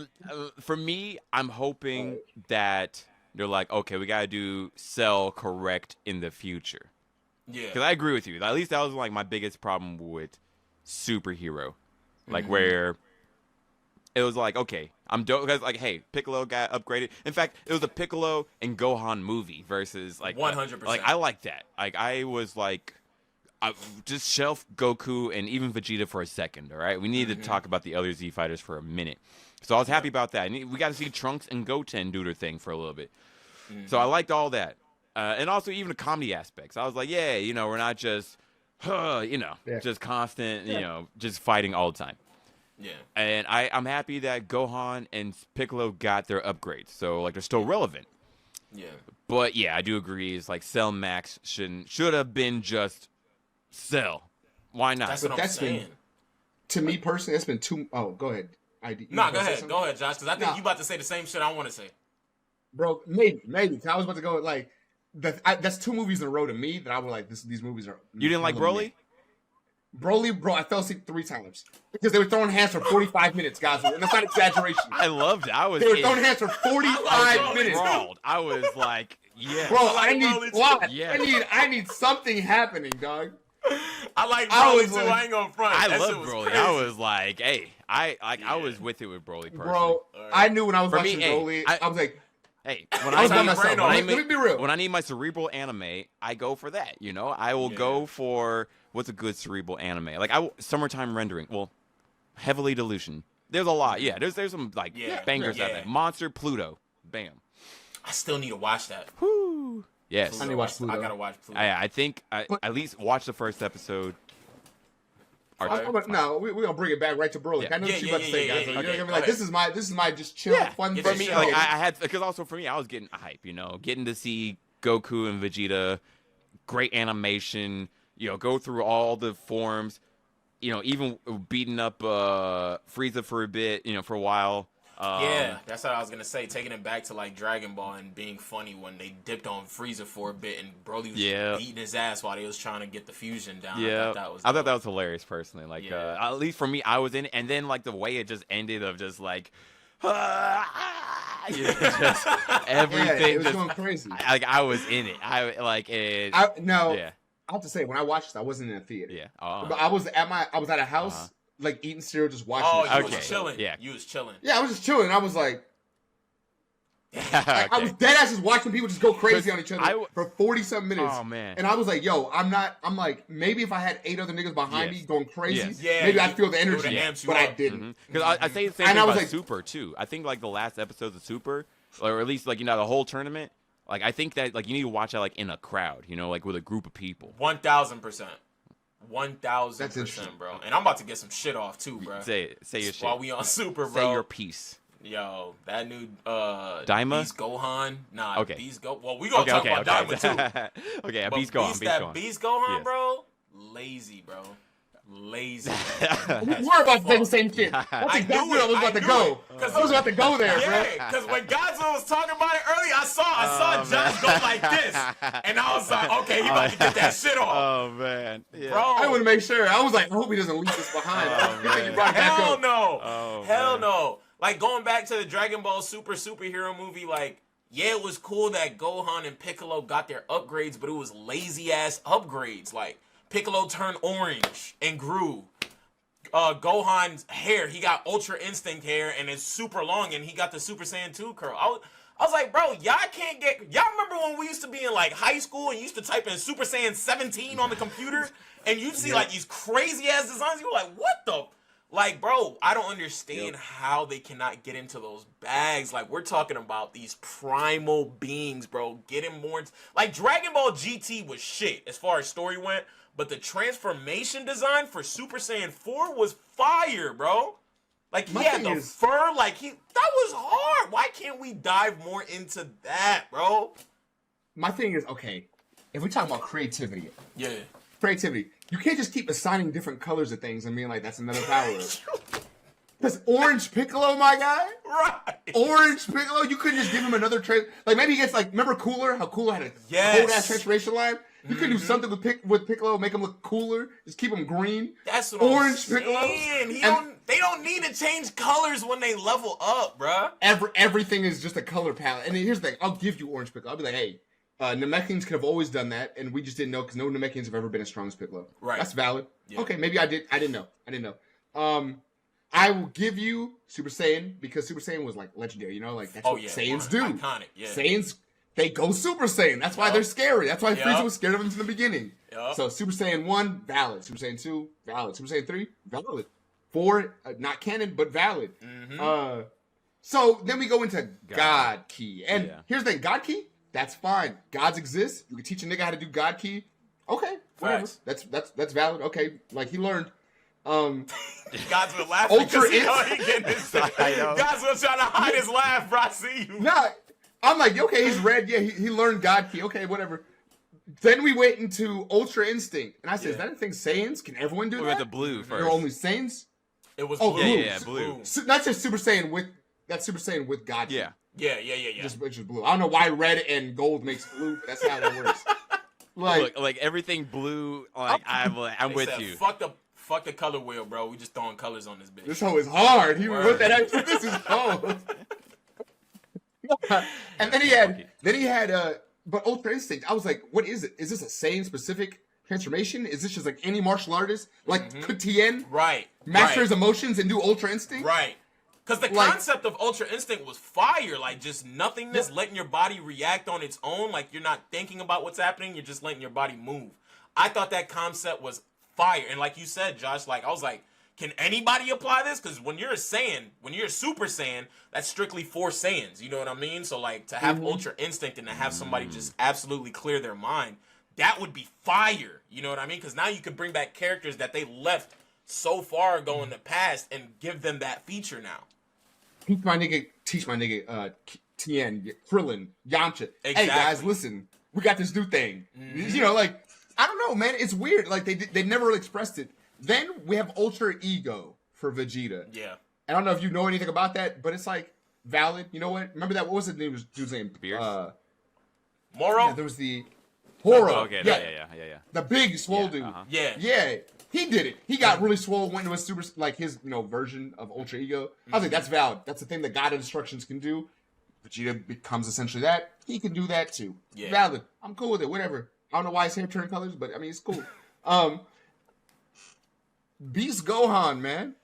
For me, I'm hoping that they're like, okay, we gotta do Cell correct in the future. Yeah. Because I agree with you. At least that was like my biggest problem with superhero, like where it was like, okay, I'm dope. Because like, hey, Piccolo got upgraded. In fact, it was a Piccolo and Gohan movie versus like 100%. Like I like that. Like I was like. Just shelf Goku and even Vegeta for a second, all right? We need to talk about the other Z fighters for a minute. So I was happy about that. And we got to see Trunks and Goten do their thing for a little bit. So I liked all that. And also even the comedy aspects. I was like, yeah, you know, we're not just, just constant, just fighting all the time. Yeah. And I'm happy that Gohan and Piccolo got their upgrades. So, like, they're still relevant. Yeah. But, yeah, I do agree. It's like Cell Max should have been just Cell. Why not? That's what I'm saying. To me personally, that's been too. Oh, go ahead. Go ahead, Josh, because I think you about to say the same shit I want to say. Bro, maybe. I was about to go like that's 2 movies in a row to me that I was like, these movies are. You didn't like Broly? Broly, bro, I fell asleep 3 times because they were throwing hands for 45 minutes, guys, and that's not exaggeration. I loved it. They were throwing hands for 45 minutes. I was like, yeah, bro, I need plot. Yeah. I need something happening, dog. I like Broly too. I ain't gonna front. I love Broly. Crazy. I was like, hey, I was with it with Broly personally. Bro, I knew when I was watching Broly, I was like, hey, let me be real. When I need my cerebral anime, I go for that. You know, I will go for what's a good cerebral anime. Like summertime rendering. Well, heavily delusion. There's a lot. Yeah, there's some like bangers out there. Monster Pluto. Bam. I still need to watch that. Whoo. Yes. Pluto. I gotta watch Pluto. I think at least watch the first episode. No, we're gonna bring it back right to Broly. I know what you're about to say, guys. You're gonna be like, this is my just chill, fun for me. show. Like I had, because also for me, I was getting hype. You know, getting to see Goku and Vegeta, great animation. You know, go through all the forms. You know, even beating up Frieza for a bit. You know, for a while. That's what I was gonna say. Taking it back to like Dragon Ball and being funny when they dipped on Frieza for a bit and Broly was beating his ass while they was trying to get the fusion down. Yeah, I thought that was hilarious personally. Like at least for me, I was in it, and then like the way it just ended of just like. Just everything. It was going crazy. I was in it. I have to say, when I watched this, I wasn't in a theater. Yeah. But I was at a house. Like eating cereal, just watching. Oh, you was chilling. Yeah, you was chilling. Yeah, I was just chilling. I was like, I was dead ass just watching people just go crazy on each other for 40-something minutes. Oh man! And I was like, yo, I'm like, maybe if I had 8 other niggas behind me going crazy, maybe I'd feel the energy. But I didn't. Because I say the same thing about Super too. I think like the last episodes of Super, or at least like the whole tournament. Like I think that like you need to watch it like in a crowd. You know, like with a group of people. 1,000%. 1,000%, bro. And I'm about to get some shit off too, bro. Say your shit. While we on Super, bro. Say your piece. Yo, that new Daima? Beast Gohan. Nah, okay. Beast Go. Well, we gonna talk about Daima too. Okay, Beast Gohan. Beast Gohan, bro. Lazy, bro. Lazy. We're about to say the same shit. That's exactly where I was about to go. I was about to go there, bro. Yeah, because when Godzilla was talking about it earlier, I saw Josh go like this, and I was like, okay, he about to get that shit off. Oh man, bro. I want to make sure. I was like, I hope he doesn't leave this behind. Hell no. Hell no. Like going back to the Dragon Ball superhero movie, like. Yeah, it was cool that Gohan and Piccolo got their upgrades, but it was lazy ass upgrades. Like Piccolo turned orange and grew. Gohan's hair, he got Ultra Instinct hair and it's super long, and he got the Super Saiyan 2 curl. I was like, bro, y'all can't get. Y'all remember when we used to be in like high school and you used to type in Super Saiyan 17 on the computer, and you'd see like these crazy ass designs. You were like, what the. Like, bro, I don't understand how they cannot get into those bags. Like, we're talking about these primal beings, bro. Getting more... Like, Dragon Ball GT was shit as far as story went, but the transformation design for Super Saiyan 4 was fire, bro. Like, he had the fur. Like, that was hard. Why can't we dive more into that, bro? My thing is, okay, if we talk about creativity. Yeah. Creativity. You can't just keep assigning different colors of things and being like, that's another power. Because Orange Piccolo, my guy? Right. Orange Piccolo, you couldn't just give him another like, maybe he gets, like, remember Cooler? How Cooler had a cold-ass transformation line? You could do something with Piccolo, make him look cooler, just keep him green. That's what Orange I'm Piccolo. saying. They don't need to change colors when they level up, bruh. Everything is just a color palette. And here's the thing, I'll give you Orange Piccolo. I'll be like, hey, Namekians could have always done that, and we just didn't know because no Namekians have ever been as strong as Piccolo. Right. That's valid. Yeah. Okay, maybe I didn't know. I will give you Super Saiyan because Super Saiyan was like legendary, you know, like that's what Saiyans do. Iconic, yeah. Saiyans, they go Super Saiyan. That's why they're scary. That's why Frieza was scared of them from the beginning. So Super Saiyan 1, valid. Super Saiyan 2, valid. Super Saiyan 3, valid. 4, not canon, but valid. Mm-hmm. So then we go into God Ki. And here's the thing, God Ki, that's fine. Gods exist. You can teach a nigga how to do God Ki. Okay, whatever. That's valid. Okay, like he learned. God's been laughing because he getting his God's been trying to hide his laugh, bro. I see you. Nah, I'm like, okay, he's red. Yeah, he learned God Ki. Okay, whatever. Then we went into Ultra Instinct. And I said, is that a thing Saiyans? Can everyone do that? We went to blue first. They're only Saiyans? It was blue. Yeah, blue. Not just Super Saiyan with, that's Super Saiyan with God Ki. Yeah. Just blue. I don't know why red and gold makes blue, but that's how that works. Like everything blue, like I'm with you. Fuck the color wheel, bro. We just throwing colors on this bitch. This hoe is hard. He wrote that out. This is hard. And then he had, but Ultra Instinct. I was like, what is it? Is this a Saiyan specific transformation? Is this just like any martial artist? Like, could Tien master his emotions and do Ultra Instinct? Right. Because the concept of Ultra Instinct was fire. Like, just nothingness, letting your body react on its own. Like, you're not thinking about what's happening. You're just letting your body move. I thought that concept was fire. And like you said, Josh, like, I was like, can anybody apply this? Because when you're a Saiyan, when you're a Super Saiyan, that's strictly 4 Saiyans. You know what I mean? So, like, to have Ultra Instinct and to have somebody just absolutely clear their mind, that would be fire. You know what I mean? Because now you could bring back characters that they left so far ago in the past and give them that feature now. Teach my nigga, Tien, Krillin, Yamcha. Exactly. Hey, guys, listen. We got this new thing. You know, like, I don't know, man. It's weird. Like, they never really expressed it. Then we have Ultra Ego for Vegeta. Yeah. I don't know if you know anything about that, but it's like valid. You know what? Remember that? What was his name? Dude's name? Moro? Yeah, there was the Horo. Oh, okay. Yeah. The big swole dude. Uh-huh. Yeah. He did it. He got really swole, went into a super, like his, version of Ultra Ego. I was like, that's valid. That's the thing that God Instructions can do. Vegeta becomes essentially that. He can do that too. Yeah. Valid. I'm cool with it. Whatever. I don't know why his hair turned colors, but I mean, it's cool. Beast Gohan, man.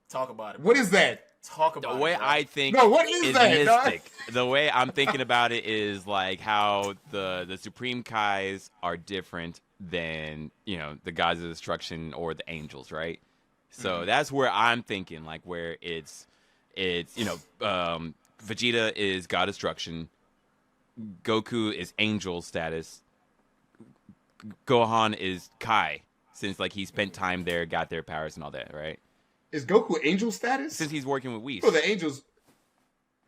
Talk about it. What is that? Talk about it. The way I think what is that, mystic. The way I'm thinking about it is like how the Supreme Kais are different than, the gods of destruction or the angels, right? So that's where I'm thinking, like where it's Vegeta is god destruction, Goku is angel status, Gohan is Kai, since like he spent time there, got their powers and all that, right? Is Goku angel status? Since he's working with Whis. Oh, the angels.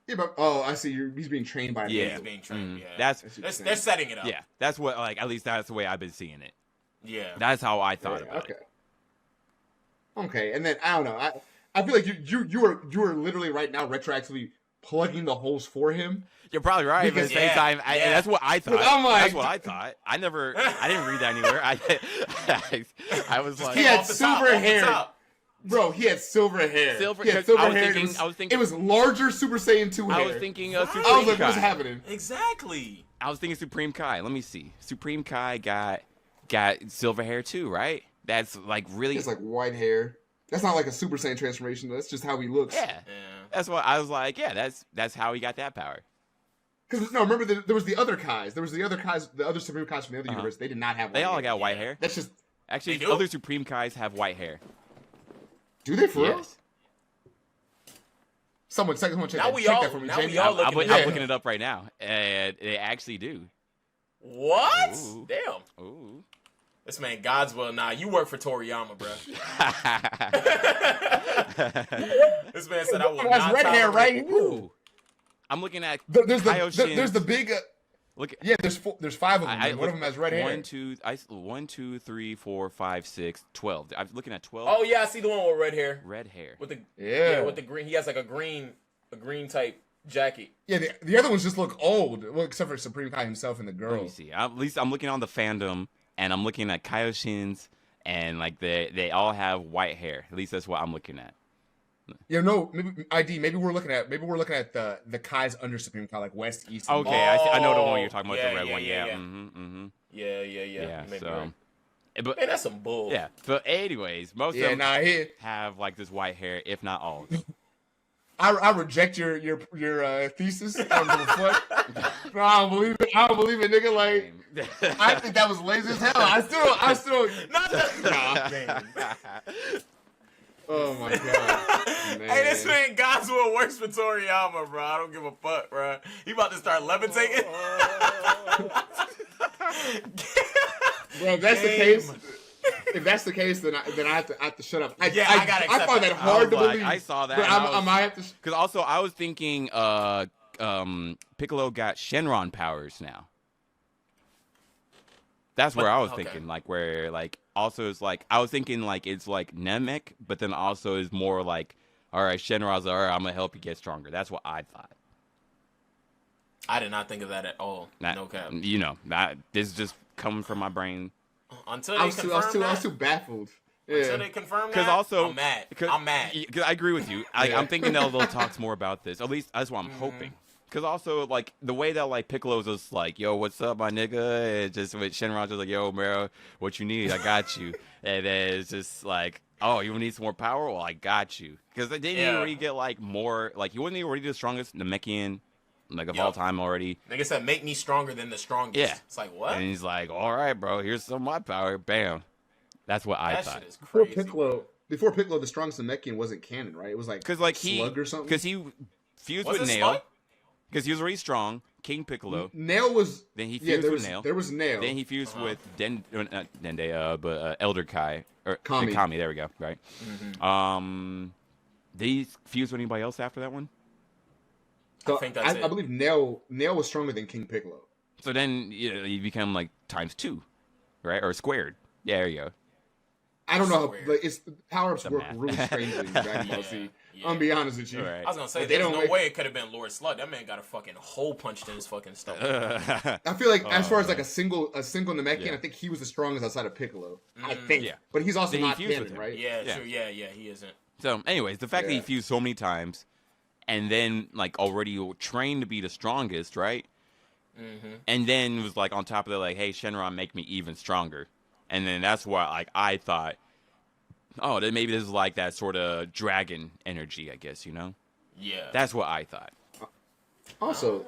Yeah, but I see. He's being trained by. Yeah, he's being trained. Yeah, they're setting it up. Yeah, that's what at least that's the way I've been seeing it. Yeah, that's how I thought about it. Okay, and then I don't know. I feel like you are literally right now retroactively plugging the holes for him. You're probably right, but at the same time, that's what I thought. That's what I thought. I didn't read that anywhere. I was like, he had silver hair. Bro, he had silver hair. He had silver hair. I was thinking it was larger Super Saiyan 2 hair. I was thinking Supreme Kai. I was like, Kai. what's happening? Exactly. I was thinking Supreme Kai. Let me see. Supreme Kai got silver hair too, right? That's like really. It's like white hair. That's not like a Super Saiyan transformation. That's just how he looks. Yeah. That's what I was like. Yeah, that's how he got that power. Because remember there was the other Kais. There was the other Kais, the other Supreme Kais from the other universe. They did not have. They all got white hair. That's just actually other Supreme Kais have white hair. Do they for real? Yes. Someone check that for me, Jamie. I'm looking it up right now, and they actually do. What? Ooh. Damn. Ooh. This man Godswell, nah, you work for Toriyama, bro. This man said I will not red hair, right? Ooh. I'm looking at there's the big. Look, yeah, there's 5 of them. One of them has red hair. 1, 2, 3, 4, 5, 6, 12. I'm looking at 12. Oh yeah, I see the one with red hair. Red hair. With the with the green. He has like a green type jacket. Yeah, the other ones just look old. Well, except for Supreme Kai himself and the girl. Let me see. At least I'm looking on the fandom, and I'm looking at Kaioshin's, and like they all have white hair. At least that's what I'm looking at. Yeah, no, maybe we're looking at the Kai's under Supreme Kai, like West, East. Okay, I know the one you're talking about, the red one. Yeah. So, but man, that's some bull. Yeah. But anyways, most of them have like this white hair, if not all. I reject your thesis. I don't give a fuck. No, I don't believe it. I don't believe it, nigga. Like, I think that was lazy as hell. I still. Oh my god. Man. Hey, this man Godswell works for Toriyama, bro. I don't give a fuck, bro. He about to start levitating. Bro, if that's the case. If that's the case, then I have to shut up. I gotta accept. I find that hard to believe. I saw that. But I might have to. Because also I was thinking, Piccolo got Shenron powers now. That's where I was thinking, like where like also it's like I was thinking like it's like Namek, but then also is more like, all right, Shenron's all right, I'm gonna help you get stronger. That's what I thought. I did not think of that at all. No cap. You know, this just coming from my brain. Until they confirm I was too baffled. Yeah. Until they confirm that, because also I'm mad. Because I agree with you. I'm thinking they'll talk more about this. At least that's what I'm hoping. Because also, like, the way that, like, Piccolo's just like, yo, what's up, my nigga? And just with Shenron's just like, yo, bro, what you need? I got you. And then it's just like, oh, you need some more power? Well, I got you. Because didn't he already get, like, more, like, he wasn't already the strongest Namekian, like, of all time already. Nigga said, make me stronger than the strongest. Yeah. It's like, what? And he's like, all right, bro, here's some of my power. Bam. That's what I thought. That shit is crazy. Before Piccolo, the strongest Namekian wasn't canon, right? It was like Slug or something? Because he fused with Nail. Because he was already strong, King Piccolo. Nail was. Then he fused with Nail. There was Nail. Then he fused with not Dende, but Elder Kai or Kami. Kami. There we go. Right. Did he fuse with anybody else after that one? So I think that's it. I believe Nail was stronger than King Piccolo. So then you become like ×2, right, or squared. Yeah, there you go. I don't know. Like, power-ups work really strangely in Dragon Ball Z. I'm gonna be honest with you. Right. I was gonna say, there's no way it could have been Lord Slug. That man got a fucking hole punched in his fucking stomach. I feel like as far as like a single Namekian, I think he was the strongest outside of Piccolo. I think. Yeah. But he's also not canon, right? Yeah, true. Yeah, he isn't. So, anyways, the fact that he fused so many times, and then like already trained to be the strongest, right? And then was like on top of that, like, hey, Shenron, make me even stronger. And then that's why, like, I thought, oh, then maybe this is like that sort of dragon energy, I guess, you know? Yeah. That's what I thought. Also,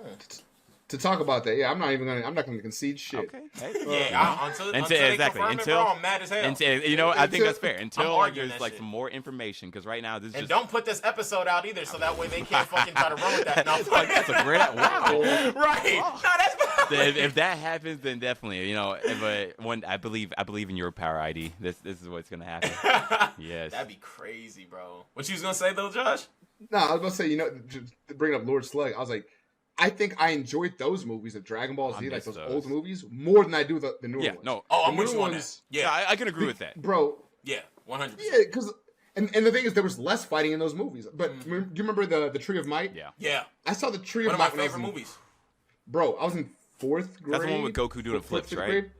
to talk about that, I'm not gonna concede shit. Okay. Hey. Until they confirm it, bro, I'm mad as hell. I think that's fair. Until like there's like some more information, because right now this is and don't put this episode out either, so that way they can't fucking try to run with that. No, like, that's a great wow. Right? Oh. No, that's if that happens, then definitely, you know. But I believe in your power, ID. This is what's gonna happen. Yes. That'd be crazy, bro. What you was gonna say though, Josh? No, I was gonna say, just bringing up Lord Slug, I was like, I think I enjoyed those movies of Dragon Ball Z, like those old movies, more than I do the newer ones. No. Oh, I'm with you on that. Yeah, I can agree with that, bro. Yeah, 100%. Yeah, because and the thing is, there was less fighting in those movies. But do you remember the Tree of Might? Yeah. I saw the Tree of Might. One of my favorite movies. Bro, I was in 4th grade. That's the one with Goku doing flips, right? Grade.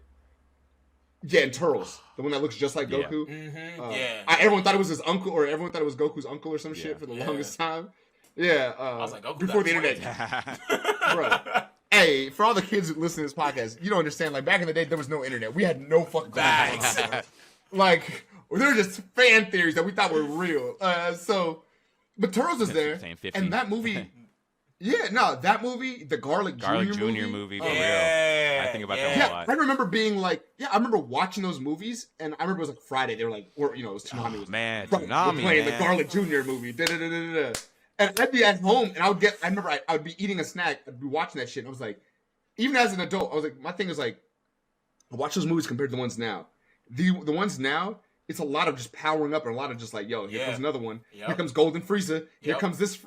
Yeah, and Turtles, the one that looks just like Goku. Everyone thought it was his uncle, or everyone thought it was Goku's uncle or some shit for the longest time. Yeah, I was like, before the internet. Bro, hey, for all the kids who listen to this podcast, you don't understand. Like, back in the day, there was no internet. We had no fucking bags. Like, there were just fan theories that we thought were real. But Turtles was there, and that movie. That movie, the Garlic Jr. movie. For real. I think about that a lot. I remember being like, I remember watching those movies, and I remember it was like Friday. They were like, it was Tsunami. Tsunami, playing the Garlic Jr. movie. And I'd be at home, and I would be eating a snack, I'd be watching that shit, and I was like, even as an adult, I was like, my thing is like, I watch those movies compared to the ones now, The ones now, it's a lot of just powering up and a lot of just like, yo, here comes another one. Yep. Here comes Golden Frieza. Here comes this.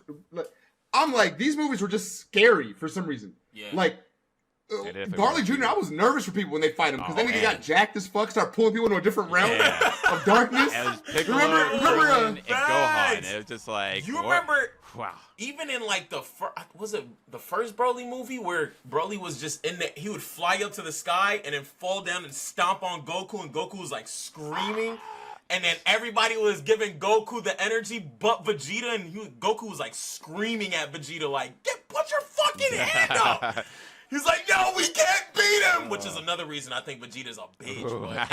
I'm like, these movies were just scary for some reason. Yeah. Like, Barley Jr., I was nervous for people when they fight him because then he got jacked as fuck, start pulling people into a different realm of darkness. It was Piccolo, Krillin, and Gohan. It was just like, you remember? Wow. Even in like the first Broly movie where Broly was just in he would fly up to the sky and then fall down and stomp on Goku, and Goku was like screaming. And then everybody was giving Goku the energy, but Vegeta, and Goku was like screaming at Vegeta, like, put your fucking hand up. He's like, no, we can't beat him, which is another reason I think Vegeta's a bitch. But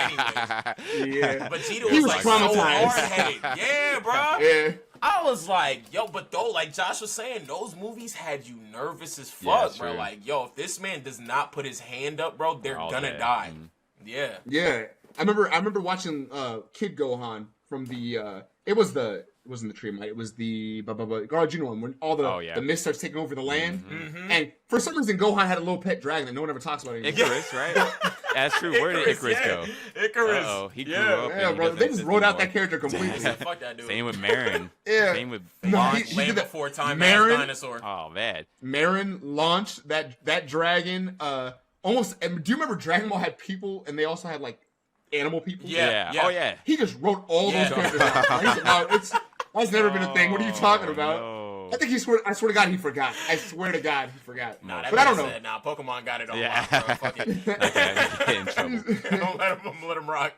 anyways, Vegeta was like so hard-headed. Yeah, bro. Yeah. I was like, yo, but though, like Josh was saying, those movies had you nervous as fuck, bro. Like, yo, if this man does not put his hand up, bro, they're gonna die. Yeah. Yeah. I remember watching Kid Gohan from the it wasn't the Tree Might, it was the Garajino one when all the mist starts taking over the land. Mm-hmm. And for some reason Gohan had a little pet dragon that no one ever talks about anymore. Icarus, right? That's true. Where did Icarus go? Icarus. He grew up. Yeah, bro. They just wrote out that character completely. Fuck that dude. Same with Marin. Same with Launch. Land before time. Marin dinosaur. Oh man. Marin launched that dragon. Almost. Do you remember Dragon Ball had people and they also had like animal people? Yeah. Oh yeah. He just wrote all those characters out. That's never been a thing. What are you talking about? No. I think I swear to God, he forgot. I swear to God, he forgot. Nah, but I don't know. Nah, Pokemon got it on lock, bro. Fuck it. Don't let him rock.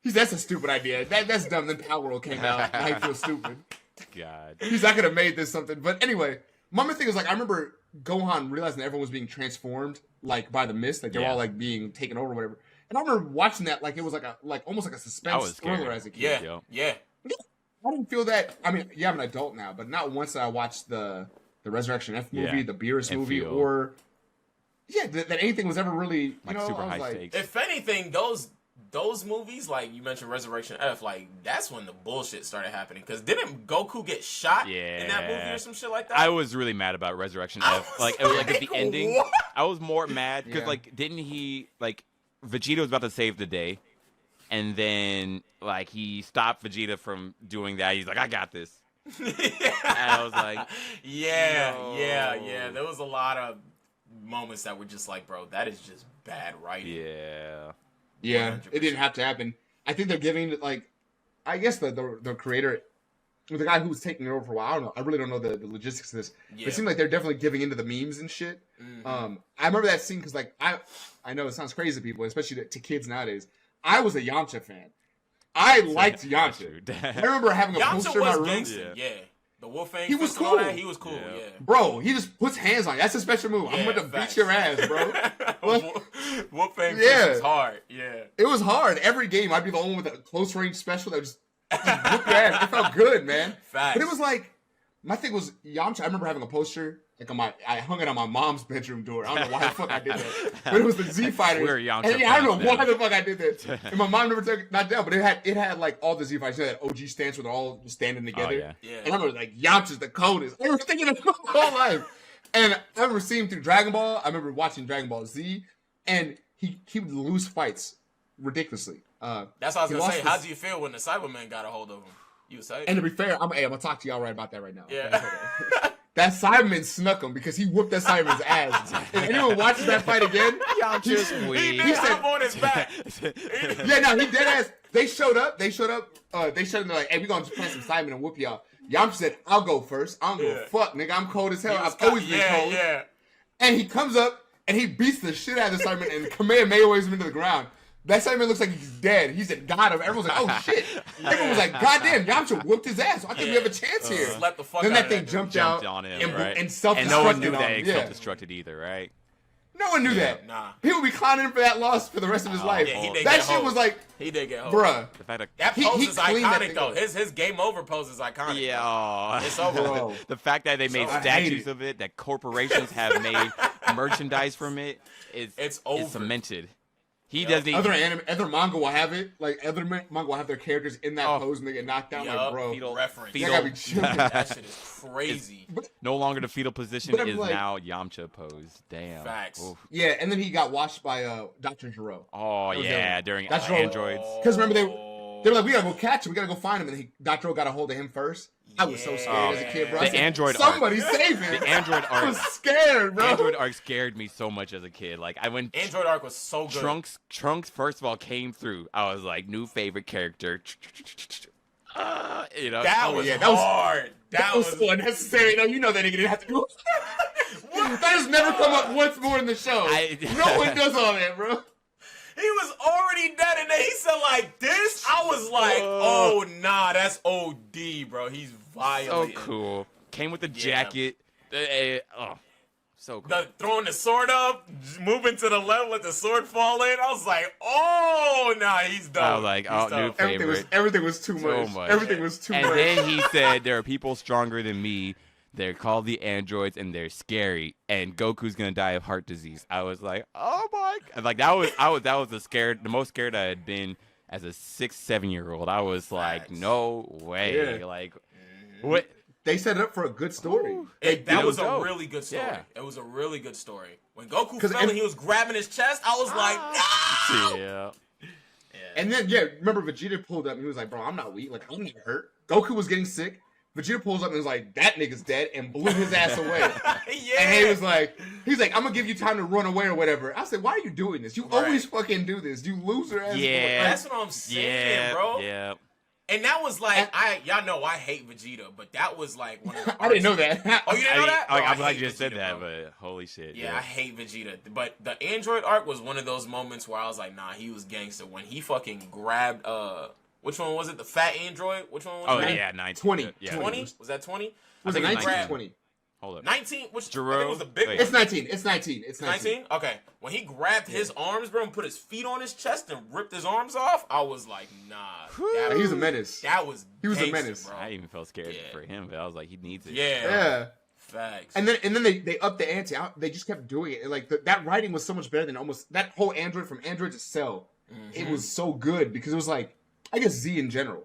That's a stupid idea. That's dumb. Then Power World came out. Now he feels stupid. God. He's not gonna have made this something. But anyway, my main thing is like I remember Gohan realizing that everyone was being transformed like by the mist, like they're all like being taken over or whatever. And I remember watching that like it was like almost like a suspense thriller as a kid. Yeah. I didn't feel that. I mean, I'm an adult now, but not once I watched the Resurrection F movie, the Beerus movie, or that anything was ever really super high stakes. If anything, those movies, like you mentioned Resurrection F, like that's when the bullshit started happening. Because didn't Goku get shot in that movie or some shit like that? I was really mad about Resurrection F. Like at the ending, what? I was more mad because like didn't he like Vegeta was about to save the day. And then, like, he stopped Vegeta from doing that. He's like, I got this. And I was like, no. Yeah. There was a lot of moments that were just like, bro, that is just bad writing. Yeah, 100%. It didn't have to happen. I think they're giving it, like, I guess the creator, the guy who was taking it over for a while, I don't know. I really don't know the logistics of this. Yeah. It seemed like they're definitely giving into the memes and shit. Mm-hmm. I remember that scene because, like, I know it sounds crazy to people, especially to kids nowadays. I was a Yamcha fan. I liked Yamcha. I remember having a poster in my room. Yeah. The Wolfang. He was cool. He was cool. Yeah. Bro, he just puts hands on you. That's a special move. I'm going to beat your ass, bro. Wolfang was hard. Yeah. It was hard. Every game, I'd be the only one with a close range special that would just whip your ass. It felt good, man. Facts. But it was like, my thing was Yamcha. I remember having a poster. Like I hung it on my mom's bedroom door. I don't know why the fuck I did that. But it was the Z Fighters. I don't know why the fuck I did that. And my mom never took it, not down, but it had like all the Z Fighters. You know that OG stance where they're all standing together. Yeah. And I remember like Yamcha's the coldest. I was thinking of my whole life. And I remember seeing him through Dragon Ball. I remember watching Dragon Ball Z. And he would lose fights ridiculously. That's what I was going to say. How do you feel when the Cyberman got a hold of him? You would say? And to be fair, I'm going to talk to y'all right about that right now. Yeah. That Cyberman snuck him because he whooped that Cyberman's ass. If anyone watches that fight again, he said, I'm on his back. He dead ass. They showed up. They're like, hey, we're going to just play some Cyberman and whoop y'all. Yamcha said, I'll go first. I don't give a fuck, nigga. I'm cold as hell. I've always been cold. Yeah. And he comes up and he beats the shit out of the Cyberman and Kamehameha him into the ground. That Cyberman looks like he's dead. He said, got him. Everyone's like, oh shit. Everyone was like, goddamn, Yamcha whooped his ass. I think we have a chance here. Slept the fuck then out that thing jumped out on him, and self-destructed. And no one knew that it self-destructed either, right? No one knew that. Nah. He would be clowning him for that loss for the rest of his life. Yeah, that shit was like, he did get hold. Bruh. That pose is iconic though. His game over pose is iconic. Yeah. It's over. Bro. The fact that they made statues of it, that corporations have made merchandise from it, it's over. It's cemented. He doesn't even... Other manga will have it. Like, other manga will have their characters in that pose when they get knocked down. Like, bro. Fetal reference. That shit is crazy. No longer the fetal position is like, now Yamcha pose. Damn. Facts. Oof. Yeah, and then he got watched by Dr. Gero. Oh, yeah, during Androids. Because remember, they were like, we gotta go catch him. We gotta go find him. And Dr. Gero got a hold of him first. I was so scared as a kid, bro. The Android somebody save him. The Android arc. I was scared, bro. Android arc scared me so much as a kid. Like, I went... Android arc was so good. Trunks, first of all, came through. I was like, new favorite character. You know? That was hard. That was so unnecessary. No, you know that nigga didn't have to do it. That has never come up once more in the show. No one does all that, bro. He was already dead, and then he said like this. I was like, oh nah, that's OD, bro. He's violent. So cool. Came with the jacket. So cool. Throwing the sword up, moving to the left, let the sword fall in. I was like, oh nah, he's done. I was like, new favorite. Everything was too much. Everything was too much. And then he said, there are people stronger than me. They're called the androids, and they're scary. And Goku's gonna die of heart disease. I was like, oh my God. Like that was the most scared I had been as a 6-7-year-old. I was like, no way. Yeah. Like, what? They set it up for a good story. That was a really good story. Yeah. It was a really good story. When Goku fell and he was grabbing his chest, I was like, no! Yeah. And then, remember Vegeta pulled up and he was like, bro, I'm not weak. Like, I'm not hurt. Goku was getting sick. Vegeta pulls up and was like, that nigga's dead, and blew his ass away. And he was like, I'm gonna give you time to run away or whatever. I said, why are you doing this? You always fucking do this. You loser ass. Yeah. That's what I'm saying, bro. Yeah. And that was like, y'all know I hate Vegeta, but that was like one of the I didn't know that. Oh, you didn't know that? I'm glad you just said that, but holy shit. Yeah, I hate Vegeta. But the Android arc was one of those moments where I was like, nah, he was gangster. When he fucking grabbed, which one was it? The fat android? Which one was it? Oh, yeah, 19. 20. Yeah. 20? Was that 20? Was it 19 or 20? Hold up. 19? Which Jerome? I think was the big one. It's 19. It's 19. It's 19? Okay. When he grabbed his arms, bro, and put his feet on his chest and ripped his arms off, I was like, nah. He was a menace. He was a menace. bro. I even felt scared for him, but I was like, he needs it. Yeah. Facts. And then they upped the ante. They just kept doing it. Like that writing was so much better than almost that whole Android from Android to Cell. Mm-hmm. It was so good because it was like, I guess Z in general.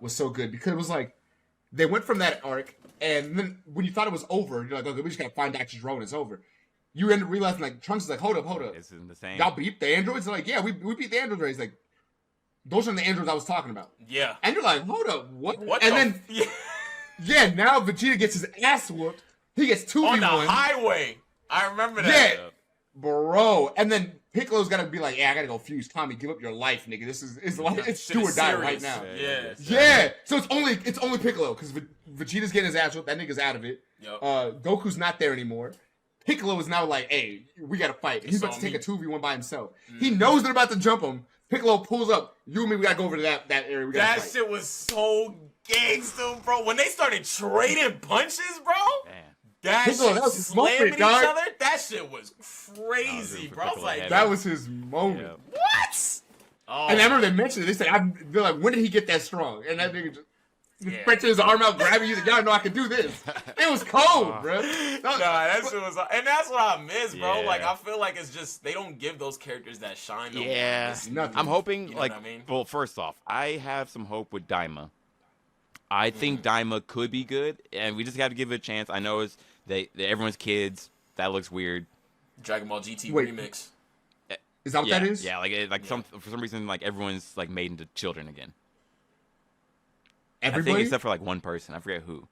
Was so good because it was like they went from that arc, and then when you thought it was over, you're like, okay, we just gotta find Dr. Gero and it's over. You end up realizing like Trunks is like, hold up. This isn't the same. Y'all beat the androids? They're like, yeah, we beat the androids. He's like, those are the androids I was talking about. Yeah. And you're like, hold up, what? And then now Vegeta gets his ass whooped. He gets 2v1 on the highway. I remember that. Yeah, bro. And then Piccolo's gotta be like, I gotta go fuse Tommy. Give up your life, nigga. It's do or die right now. Yeah. So it's only Piccolo because Vegeta's getting his ass whooped. That nigga's out of it. Yep. Goku's not there anymore. Piccolo is now like, hey, we gotta fight. He's about to take a 2v1 by himself. He knows they're about to jump him. Piccolo pulls up. You and me, we gotta go over to that area. We gotta fight. Shit was so gangster, bro. When they started trading punches, bro. Man. That Piccolo, shit that was his slamming moment, each dog. other. That shit was crazy, bro. I was like, that was his moment. Yeah. What? Oh. And I remember they mentioned it. They said, they're like, when did he get that strong? And that nigga just stretching his arm out, grabbing you. Like, y'all know I can do this. It was cold, bro. That shit was, and that's what I miss, bro. Like, I feel like it's just they don't give those characters that shine. I'm hoping, you know what I mean? Well, first off, I have some hope with Daima. I think Daima could be good, and we just got to give it a chance. I know they're everyone's kids. That looks weird. Dragon Ball GT remix. Is that what that is? Yeah, for some reason, like everyone's like made into children again. Everybody? I think except for like one person. I forget who.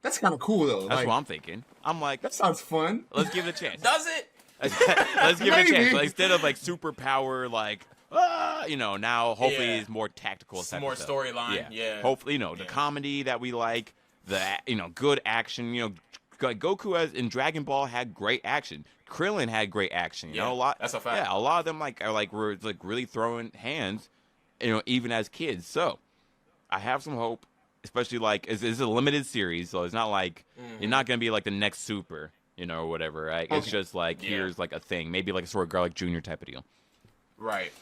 That's kind of cool though. That's what I'm thinking. I'm like, that sounds fun. Let's give it a chance. Does it? Let's give it a chance. Like, instead of like superpower, like now hopefully it's more tactical. It's more storyline. Yeah. Hopefully, the comedy that we like, the good action. Goku in Dragon Ball had great action. Krillin had great action. You know, a lot. That's a fact. Yeah, a lot of them were really throwing hands. Even as kids. So I have some hope. Especially it's a limited series, so it's not like you're not gonna be like the next Super, or whatever, right? Okay. It's just like here's like a thing, maybe like a Sword Garlic Jr. type of deal. Right.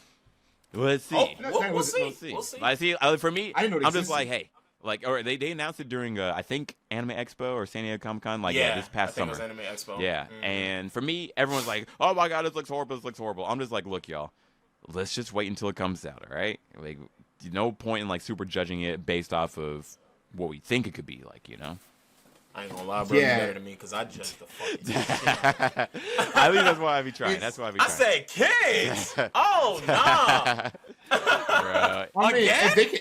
Let's see. We'll see. We'll see. I see. For me, I'm just like, hey, or they announced it during I think Anime Expo or San Diego Comic Con, this past summer. I think it was Anime Expo. Yeah, and for me, everyone's like, oh my god, this looks horrible. I'm just like, look, y'all. let's just wait until it comes out, all right? Like, no point in like super judging it based off of what we think it could be like, you know? I ain't gonna lie, bro. Yeah. You better than me because I judge the fucking shit. I think that's why I be trying. That's why I be I trying. said kids. Oh nah. Bro, I mean, Again? if they can,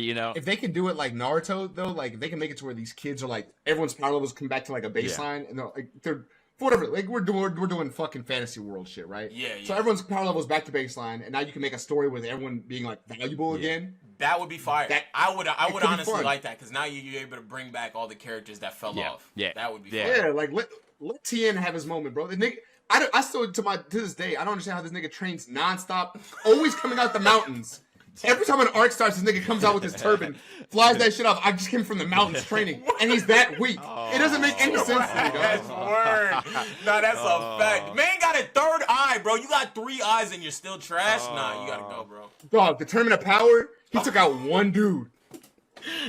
you know, if they can do it like Naruto, though, like if they can make it to where these kids are like everyone's power levels come back to like a baseline, and they're for whatever. Like we're doing fucking fantasy world shit, right? Yeah. So everyone's power levels back to baseline, and now you can make a story with everyone being like valuable Yeah. again. That would be fire. I would could be honestly fun. like that because now you're able to bring back all the characters that fell off. Yeah. That would be Yeah. fire. Yeah, like let Tien have his moment, bro. The nigga, I still to this day I don't understand how this nigga trains nonstop, always coming out the mountains. Every time an arc starts, this nigga comes out with his turban, flies that shit off. I just came from the mountains training, and he's that weak. It doesn't make any sense to me, That's dog. word. No, that's a fact. Man got a third eye, bro. You got 3 eyes and you're still trash? Nah, you gotta go, bro. Dog, the tournament of power, he took out one dude.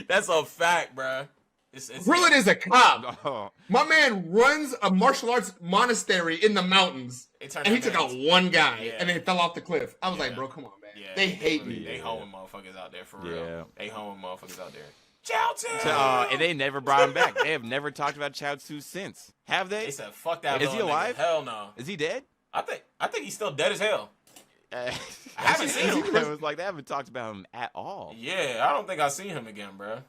That's a fact, bro. It's Krillin is a cop. oh, My man runs a martial arts monastery in the mountains, It turned and he out took that- out one guy, Yeah. and then fell off the cliff. I was Yeah. like, bro, come on, man. Yeah, They hate me. They hoeing motherfuckers out there for real. Yeah. They hoeing motherfuckers out there. Chow Tzu. and they never brought him back. They have never talked about Chao Tzu since. Have they? They said, "Fuck that." Is he little nigga. alive? Hell no. Is he dead? I think he's still dead as hell. I haven't seen him. It was like they haven't talked about him at all. Yeah, I don't think I've seen him again, bro.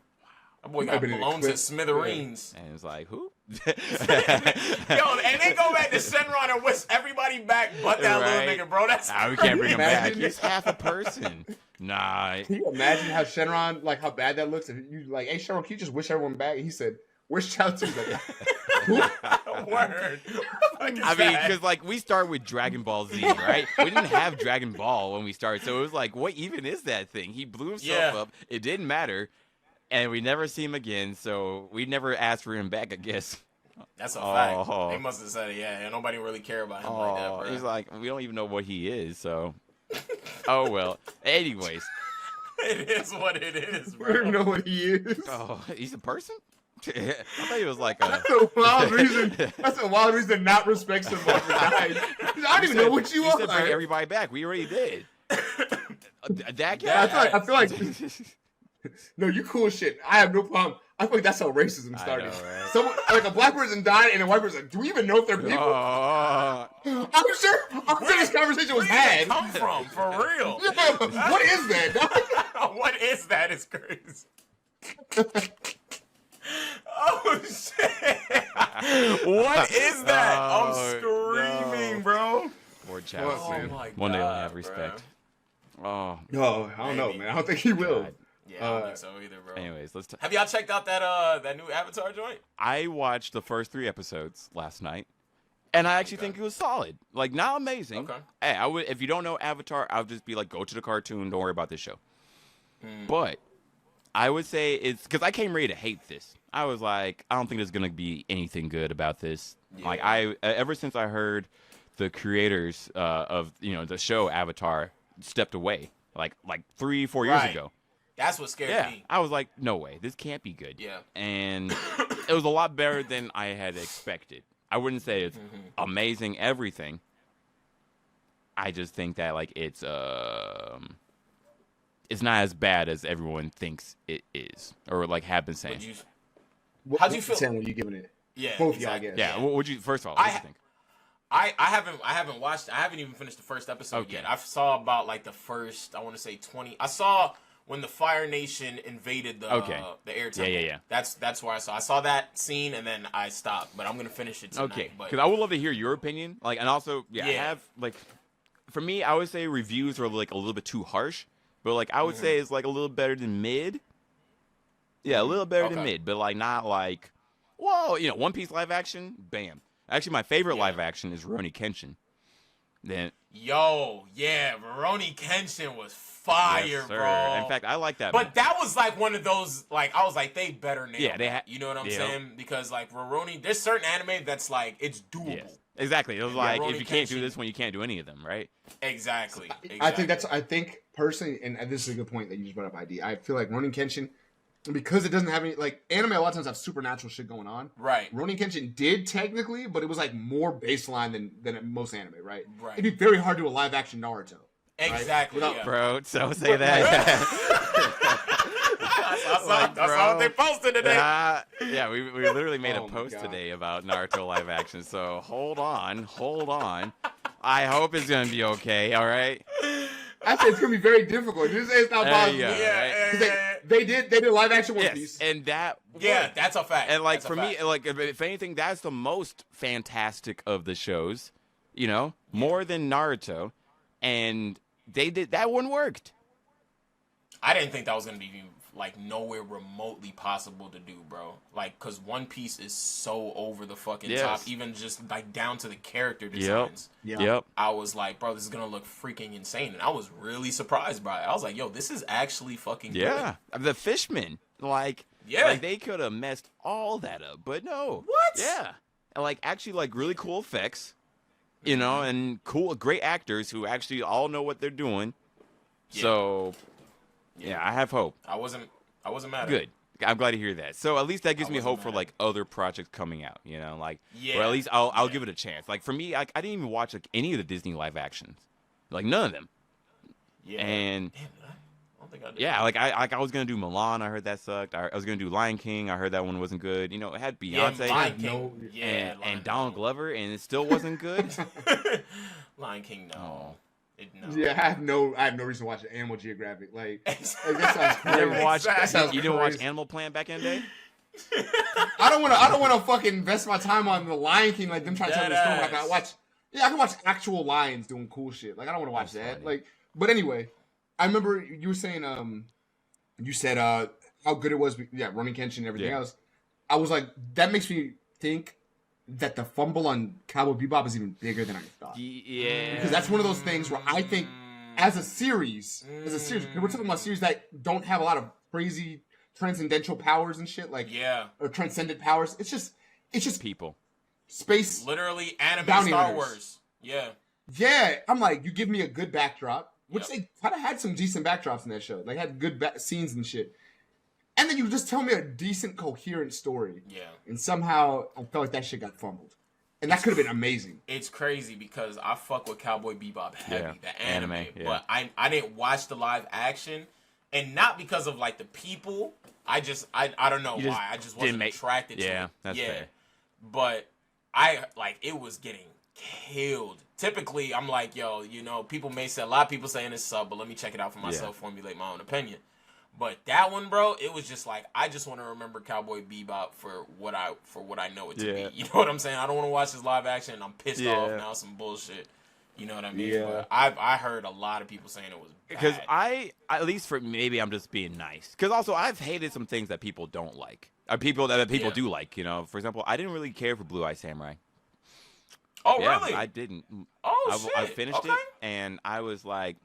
That boy He got might have been in a blown clip. to smithereens. And it was like, who? Yo, and they go back to Shenron and whisk everybody back but that Right. little nigga, bro. That's Nah, we can't bring him back. Imagine. He's half a person. Nah. Can you imagine how Shenron, like, how bad that looks? If you like, hey, Shenron, can you just wish everyone back? He said, where's Chao Tzu? Like, who? word. I mean, because like we start with Dragon Ball Z, right? We didn't have Dragon Ball when we started, so it was like, what even is that thing? He blew himself Yeah. up. It didn't matter, and we never see him again. So we never asked for him back, I guess. That's a Oh. fact. They must have said, yeah, nobody really care about him like that, bro. He's like, we don't even know what he is. So, oh well. Anyways, It is what it is, I don't even bro. know what he is. oh, he's a person. I thought he was like a. That's a wild reason. That's a wild reason to not respect someone for dying. I don't even know what you said bring are. everybody back. We already did. That Yeah, guy. I feel like no, you cool as shit. I have no problem. I feel like that's how racism I started. know, right? Someone like a black person died and a white person. Do we even know if they're people? Oh, I'm sure this conversation was Where did had. it come from? For real. Yeah, but what is that, dog? What is that? It's crazy. Oh shit! What is that? Oh, I'm screaming, no. bro. poor Chao Well, Tzu. man. my One day he'll God, have respect. Oh, No, I don't know, Maybe. man. I don't think he will. God. Yeah, I don't think so either, bro. Anyways, let's. Have y'all checked out that new Avatar joint? I watched the first 3 episodes last night, and I actually Okay. think it was solid. Like, not amazing. Okay. Hey, I would if you don't know Avatar, I would just be like, go to the cartoon. Don't worry about this show. But I would say it's because I came ready to hate this. I was like, I don't think there's gonna be anything good about this. Like, Yeah. ever since I heard the creators of the show Avatar stepped away, like 3-4 years Right. ago. That's what scared Yeah, me. I was like, no way, this can't be good. Yeah. And it was a lot better than I had expected. I wouldn't say it's amazing everything. I just think that like it's not as bad as everyone thinks it is, or like have been saying. How'd you feel? When you giving it? Yeah, Both exactly. y'all, I guess. Yeah, what would you first of all? What you think? I haven't watched. I haven't even finished the first episode Okay. yet. I saw about like the first. I want to say 20. I saw when the Fire Nation invaded the air temple. Yeah. That's where I saw. I saw that scene and then I stopped. But I'm gonna finish it tonight. Okay, But because I would love to hear your opinion. Like, and also, I Yeah. have like, for me, I would say reviews are like a little bit too harsh, but like I would say it's like a little better than mid. Yeah, a little better than Okay. mid, but like not like, whoa, One Piece live action, bam. Actually, my favorite live action is Rurouni Kenshin. Then, yo, yeah, Rurouni Kenshin was fire, yes, sir. bro. In fact, I like that. But that was like one of those, like, I was like, they better nail Yeah, they that. You know what I'm yeah. saying? Because, like, Rurouni, there's certain anime that's, like, it's doable. yes, exactly. It was like Rurouni if you can't do Kenshin- this one, you can't do any of them, right? Exactly. I think personally, and this is a good point that you just brought up, ID. I feel like Ronin Kenshin, because it doesn't have any, like, anime a lot of times have supernatural shit going on. Right. Ronin Kenshin did technically, but it was like more baseline than most anime, right? Right. It'd be very hard to do a live action Naruto. Exactly, Right? yeah. Bro, so say that. That's what they posted today. Yeah, we literally made a Oh my post God. today about Naruto live action. So hold on. I hope it's gonna be okay. All right. I said it's gonna be very difficult. You say it's not possible. Yeah. They did live action One Piece. And that. Yeah, that's a fact. And like That's a for me, fact. like if anything, that's the most fantastic of the shows. You know, more than Naruto, and they did that one worked. I didn't think that was gonna be like nowhere remotely possible to do, bro. Like, cause One Piece is so over the fucking top, even just like down to the character designs. Yep. I was like, bro, this is gonna look freaking insane, and I was really surprised by it. I was like, yo, this is actually fucking good. The fishmen, like they could have messed all that up, but no. What? Yeah, and like actually like really cool effects, you know, and great actors who actually all know what they're doing. Yeah. So. Yeah, I have hope. I wasn't mad at Good. it. I'm glad to hear that. So at least that gives me wasn't hope for mad. like other projects coming out, you know, like Yeah. or at least I'll give it a chance. Like for me, I didn't even watch like any of the Disney live actions, like none of them. Yeah. And damn, I don't think I did. yeah, like I was gonna do Milan. I heard that sucked. I was gonna do Lion King. I heard that one wasn't good. You know, it had Beyonce Lion King. No- and Donald Glover, and it still wasn't good. Lion King, no. Oh. No. Yeah, I have no reason to watch Animal Geographic. Like that sounds You crazy. never watched? Exactly. You didn't watch Crazy. Animal Planet back in the day? I don't want to fucking invest my time on the Lion King, like them trying to tell me the story. Like I watch, I can watch actual lions doing cool shit. Like I don't want to watch That's that. funny. Like, but anyway, I remember you were saying, you said how good it was. Yeah, Ronin Kenshin and everything else. I was like, that makes me think that the fumble on Cowboy Bebop is even bigger than I thought. Yeah. Because that's one of those things where I think, as a series, because we're talking about series that don't have a lot of crazy transcendental powers and shit, like or transcendent powers. It's just People. space. Literally anime Bounty Star hunters. Wars. Yeah. Yeah, I'm like, you give me a good backdrop, which they kind of had some decent backdrops in that show. They had good scenes and shit. And then you just tell me a decent, coherent story. Yeah. And somehow I felt like that shit got fumbled. And that could have been amazing. It's crazy because I fuck with Cowboy Bebop heavy, the anime. Yeah. But I didn't watch the live action. And not because of like the people. I don't know why. I just wasn't attracted to it. Yeah, that's fair. But it was getting killed. Typically, I'm like, yo, you know, people may say, a lot of people saying it's sub, but let me check it out for myself, formulate my own opinion. But that one, bro, it was just like, I just want to remember Cowboy Bebop for what I know it to be. You know what I'm saying? I don't want to watch this live action and I'm pissed off now, some bullshit. You know what I mean? Yeah. But I heard a lot of people saying it was bad. Because at least for maybe I'm just being nice. Because also I've hated some things that people don't like. People do like, you know. For example, I didn't really care for Blue Eye Samurai. Oh, Yeah, really? I didn't. Oh, shit. I finished it, and I was like,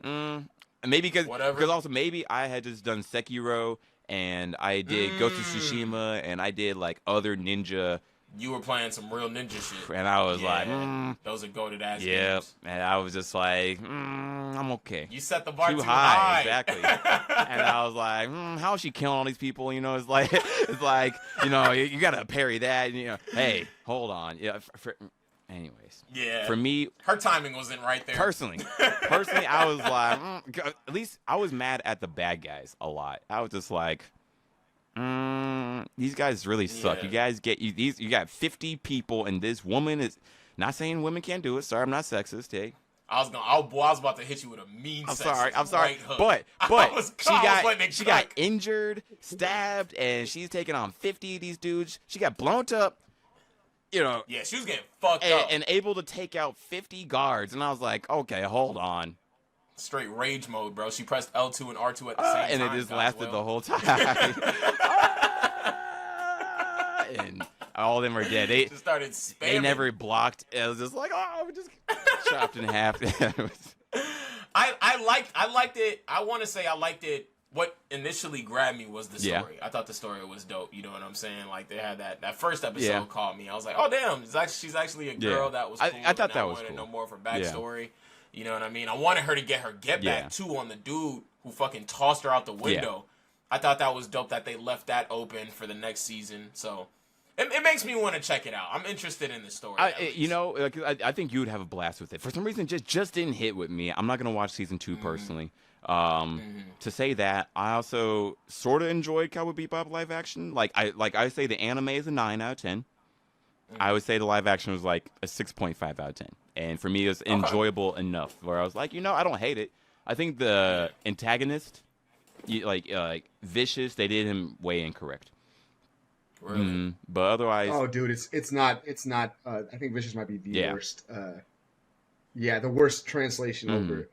maybe because also maybe I had just done Sekiro, and I did Ghost of Tsushima, and I did like other ninja. You were playing some real ninja shit. And I was like, those are goated ass yeah. games. And I was just like, I'm okay. You set the bar Too high. Exactly. And I was like, how is she killing all these people? You know, it's like, you know, you got to parry that. And, you know, hey, hold on. Yeah. Anyways. Yeah. For me, her timing wasn't right there. Personally, I was like, at least I was mad at the bad guys a lot. I was just like, these guys really suck. You guys you got 50 people, and this woman is not saying women can't do it. Sorry, I'm not sexist. Hey. I was about to hit you with a mean. I'm sorry, right hook. but she got cook. injured, stabbed, and she's taking on 50 of these dudes. She got blown up. You know, yeah, she was getting fucked up and able to take out 50 guards, and I was like, okay, hold on. Straight rage mode, bro. She pressed L2 and R2 at the same time, and it just lasted the whole time. And all of them are dead. They just started spamming. They never blocked. It was just like, we just chopped in half. I liked it. I want to say I liked it. What initially grabbed me was the story. I thought the story was dope. You know what I'm saying? Like they had that first episode caught me. I was like, oh damn, she's actually a girl that was cool. I thought that was cool. I wanted to cool. know more of her backstory. You know what I mean? I wanted her to get her get back too on the dude who fucking tossed her out the window. I thought that was dope that they left that open for the next season. So It makes me want to check it out. I'm interested in the story. I think you would have a blast with it. For some reason, just didn't hit with me. I'm not gonna watch season 2 personally. To say that, I also sort of enjoyed Cowboy Bebop live action. I say the anime is a 9 out of 10. I would say the live action was like a 6.5 out of 10. And for me, it was enjoyable enough where I was like, I don't hate it. I think the antagonist, Vicious, they did him way incorrect. Really? But otherwise, oh, dude, it's not. I think Vicious might be the worst. The worst translation over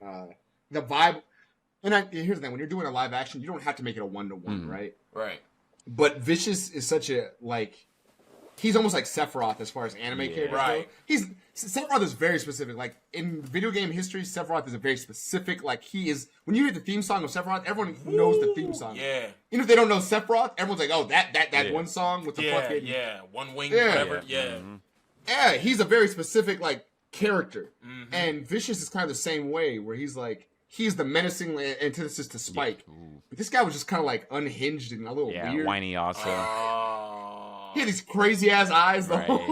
the vibe. And here's the thing: when you're doing a live action, you don't have to make it a 1-to-1, right? Right. But Vicious is such a he's almost like Sephiroth as far as anime characters go. Sephiroth is very specific. Like in video game history, Sephiroth is a very specific. Like he is. When you hear the theme song of Sephiroth, everyone knows the theme song. Yeah. Even if they don't know Sephiroth, everyone's like, oh, that one song with the fucking one wing, whatever. Yeah, he's a very specific character, and Vicious is kind of the same way, where he's the menacing antithesis to Spike. But this guy was just kind of unhinged and a little weird. Whiny also. He had these crazy ass eyes though.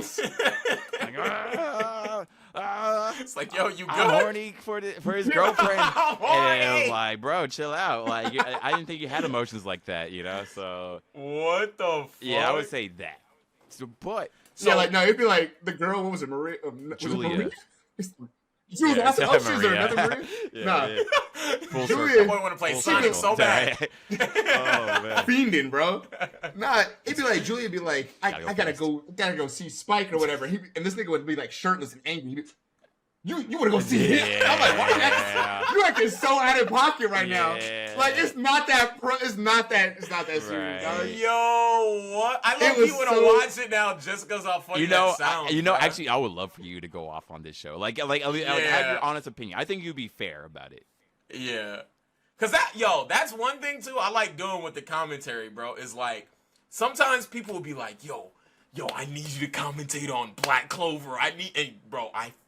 It's like, yo, you good? I'm horny for his girlfriend. And I was like, bro, chill out. I didn't think you had emotions like that, So what the fuck? Yeah, I would say that. So, it'd be like the girl. What was it, Maria? Julia. Julia. She was there another Maria? Julia. I want to play Sonic so bad. Oh man, fiending, bro. It'd be like Julia. Be like, I gotta go see Spike or whatever. And this nigga would be shirtless and angry. He'd be, you want to go see him? I'm like, why you acting so out of pocket right now? It's not that serious. Dog. Yo, what? I love you want to watch it now just because how funny that sounds. Actually, I would love for you to go off on this show. Have your honest opinion. I think you'd be fair about it. Yeah. Cause that's one thing too I like doing with the commentary, bro, is sometimes people will be like, yo, I need you to commentate on Black Clover. I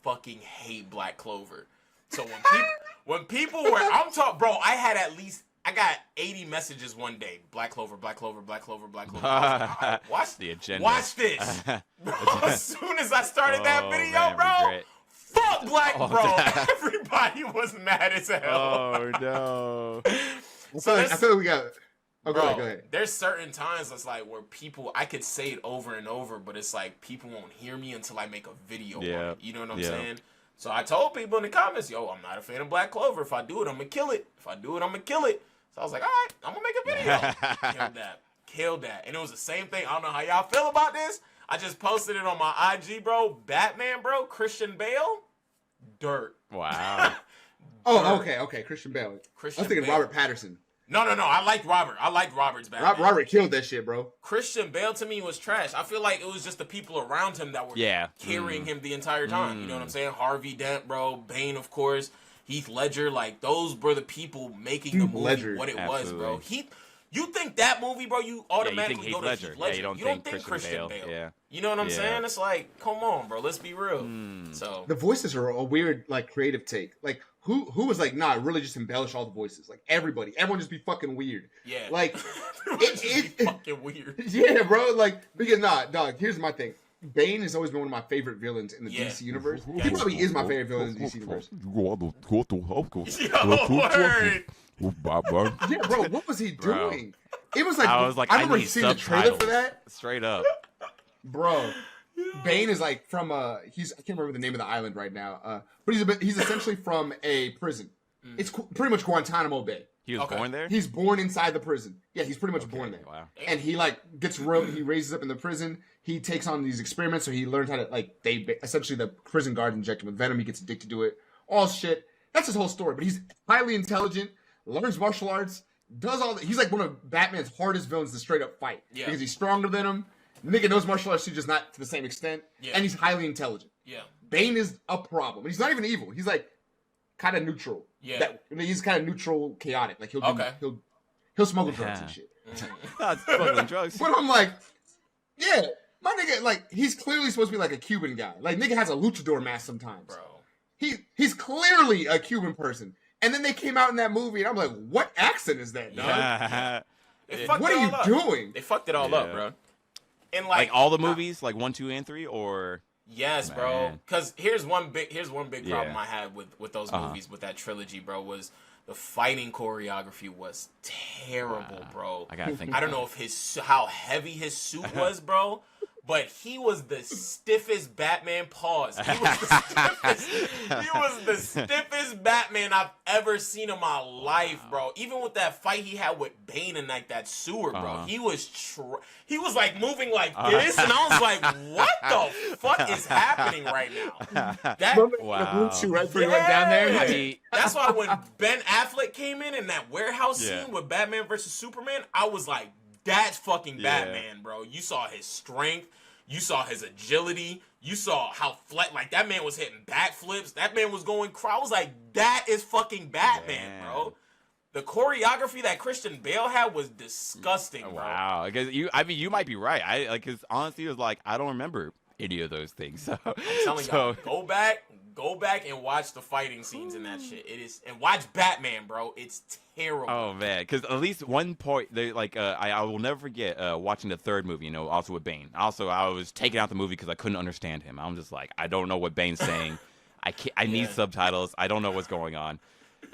fucking hate Black Clover. So when people were, bro, I got 80 messages one day. Black Clover, Black Clover, Black Clover, Black Clover. Right, watch the agenda. Watch this. Bro, as soon as I started that video, bro, fuck Black, bro. Everybody was mad as hell. Oh, no. I feel like we got... Oh, bro, go ahead. There's certain times where people, I could say it over and over, but it's people won't hear me until I make a video on it. You know what I'm saying? So I told people in the comments, yo, I'm not a fan of Black Clover. If I do it, I'm going to kill it. So I was like, all right, I'm going to make a video. Killed that. And it was the same thing. I don't know how y'all feel about this. I just posted it on my IG, bro. Batman, bro. Christian Bale. Dirt. Wow. Oh, okay. Christian Bale. I was thinking Bale. Robert Pattinson. No. I liked Robert. I liked Robert's Batman. Robert killed that shit, bro. Christian Bale to me was trash. I feel like it was just the people around him that were carrying him the entire time. You know what I'm saying? Harvey Dent, bro. Bane, of course. Heath Ledger. Those were the people making the movie what it was, bro. You think that movie, bro, you automatically go to Heath Ledger. You don't think Christian Bale. Yeah. You know what I'm saying? It's come on, bro. Let's be real. So the voices are a weird, creative take. Who was nah, really just embellish all the voices. Everyone just be fucking weird. Yeah. It be fucking weird. Yeah, bro. Because dog, here's my thing. Bane has always been one of my favorite villains in the DC universe. He probably is my favorite villain in the DC universe. Yeah, bro, what was he doing? It was I remember seeing the trailer for that. Straight up. Bro. Bane is from I can't remember the name of the island right now. But he's essentially from a prison. It's pretty much Guantanamo Bay. He was born there? He's born inside the prison. Yeah, he's pretty much born there. Wow. And he he raises up in the prison. He takes on these experiments, so he learns how to essentially the prison guards inject him with venom. He gets addicted to it. All shit. That's his whole story. But he's highly intelligent, learns martial arts, does all that. He's one of Batman's hardest villains to straight up fight. Yeah. Because he's stronger than him. Nigga knows martial arts too, just not to the same extent. Yeah. And he's highly intelligent. Yeah. Bane is a problem. He's not even evil. He's kind of neutral. Yeah. He's kind of neutral, chaotic. He'll smuggle drugs and shit. Not smuggling drugs. But I'm yeah, my nigga, he's clearly supposed to be a Cuban guy. Nigga has a luchador mask sometimes. Bro. He's clearly a Cuban person. And then they came out in that movie, and I'm like, what accent is that, dog? Yeah. What are you doing? They fucked it all up, bro. And like all the movies, like 1, 2, and 3, or yes, bro. Because here's one big problem I had with those movies, with that trilogy, bro. Was the fighting choreography was terrible, bro. I gotta think. I don't know if how heavy his suit was, bro. But he was the stiffest Batman. Pause. He was the stiffest Batman I've ever seen in my life, bro. Even with that fight he had with Bane in like that sewer, bro. He was like moving like this, and I was like, "What the fuck is happening right now?" Wow. The right before he went down there. I mean, that's why when Ben Affleck came in that warehouse scene with Batman versus Superman, I was like, "That's fucking Batman, bro." You saw his strength. You saw his agility. You saw how like that man was hitting backflips. That man was going cry. I was like, that is fucking Batman, bro. The choreography that Christian Bale had was disgusting, bro. Wow. Because you might be right. Because honestly, it was like, I don't remember any of those things. So I'm telling y'all, go back and watch the fighting scenes in that shit. And watch Batman, bro. It's terrible. Oh man, because at least one point, they like I will never forget watching the third movie. Also with Bane. Also, I was taking out the movie because I couldn't understand him. I'm just like, I don't know what Bane's saying. I need subtitles. I don't know what's going on.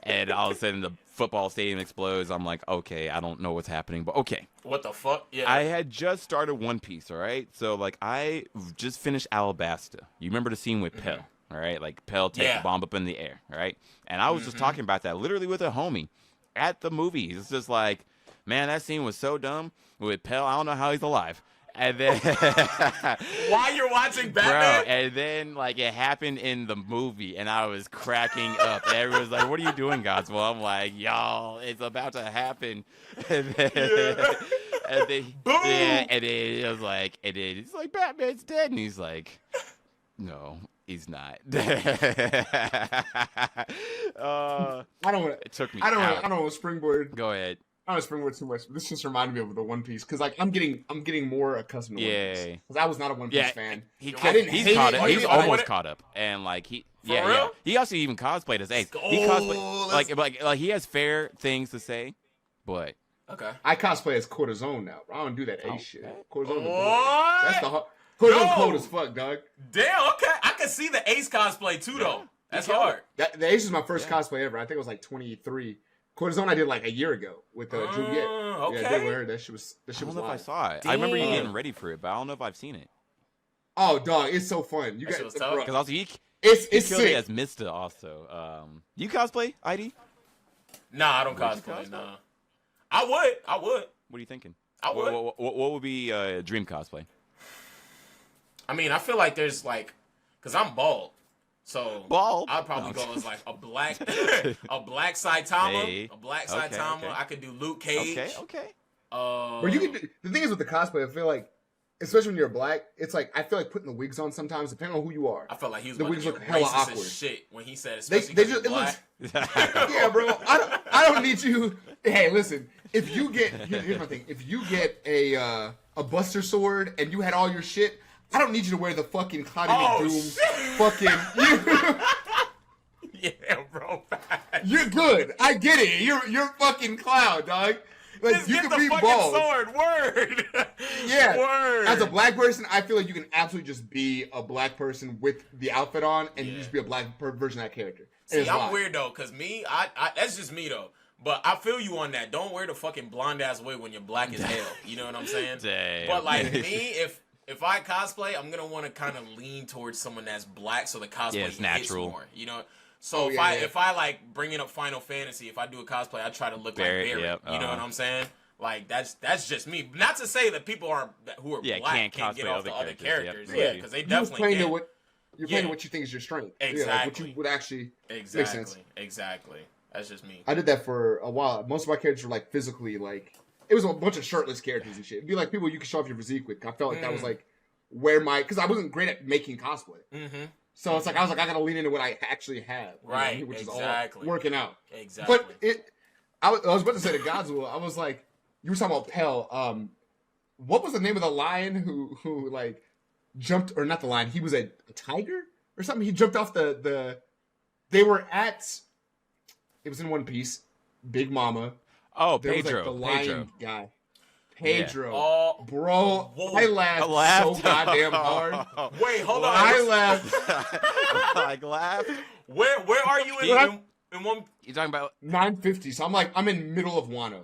And all of a sudden, the football stadium explodes. I'm like, okay, I don't know what's happening, but okay. What the fuck? Yeah. I had just started One Piece. All right, so like I just finished Alabasta. You remember the scene with Pell? All right, like Pell takes the bomb up in the air. All right, and I was just talking about that literally with a homie at the movies. It's just like, man, that scene was so dumb with Pell. I don't know how he's alive. And then while you're watching Batman, bro, and then like it happened in the movie, and I was cracking up. And everyone's like, "What are you doing, Godswell?" I'm like, "Y'all, it's about to happen." And then, and then boom! Yeah, and then it was like, and then it's like Batman's dead, and he's like, "No, he's not." I don't want to. It took me. I don't want to springboard. Go ahead. I don't springboard too much, but this just reminded me of the One Piece because, like, I'm getting more accustomed to One Piece because I was not a One Piece fan. He's caught up. He's almost caught up, and like he also even cosplayed as Ace. He cosplayed like he has fair things to say, but okay. I cosplay as Cortisone now. I don't do that Ace shit. Cortisone. What? That's the Cortisone cold as fuck, dog. Damn. Okay, I can see the Ace cosplay too, though. That's hard. The Ace is my first cosplay ever. I think it was like 23. Cortisone I did like a year ago with Juliet. Okay. Yeah, I did with her. That shit was I don't know wild. if I saw it. Damn. I remember you getting ready for it, but I don't know if I've seen it. Oh, dog, it's so fun. You guys, because also it's killed sick. it as Mista also. You cosplay, ID? Nah, I don't cosplay. Nah. I would. What are you thinking? I would. What would be dream cosplay? I mean, I feel like there's like, cause I'm bald. So I'd probably go as like a black Saitama, Hey. a black Okay, Saitama. okay. I could do Luke Cage. Okay. But you can do, the thing is with the cosplay, I feel like, especially when you're black, it's like I feel like putting the wigs on sometimes, depending on who you are. I felt like he was the about wigs to look get hella racist awkward. as shit when he said, They especially just it looks. Yeah, bro. I don't need you. Hey, listen. If you get here's my thing. If you get a Buster Sword and you had all your shit, I don't need you to wear the fucking Cloudy McDoom. Fucking Yeah, bro. You're good. I get it. You're fucking Cloud, dog. Like Just you get can the be fucking bald. sword. Word. Yeah. Word. As a black person, I feel like you can absolutely just be a black person with the outfit on, and you just be a black version of that character. See, I'm weird though, cause me, I that's just me though. But I feel you on that. Don't wear the fucking blonde ass wig when you're black as hell. You know what I'm saying? Damn. But like me, if I cosplay, I'm gonna want to kind of lean towards someone that's black, so the cosplay hits natural. more. You know. So if I like bringing up Final Fantasy, if I do a cosplay, I try to look like Barret. Yep, You know what I'm saying? Like that's just me. Not to say that people who are black can't get off the other characters. Yep. Because they definitely can. You're playing what you think is your strength. Exactly. Yeah, like what you would actually make sense. Exactly. That's just me. I did that for a while. Most of my characters were like physically like it was a bunch of shirtless characters and shit. It'd be like people you could show off your physique with. I felt like that was like where because I wasn't great at making cosplay. Mm-hmm. So it's like I was like I gotta lean into what I actually have, right? Which exactly. is all working out. Exactly. But I was about to say to Godswill, I was like, you were talking about Pell. What was the name of the lion who like jumped, or not the lion? He was a tiger or something. He jumped off the. They were at. It was in One Piece. Big Mama. Oh, there Pedro. Was, like, the lion Pedro guy. Pedro. Oh, bro, whoa. I laughed so goddamn hard. Wait, hold on. I laughed. Like laughed. Where are you in one? You talking about 950? So I'm in middle of Wano,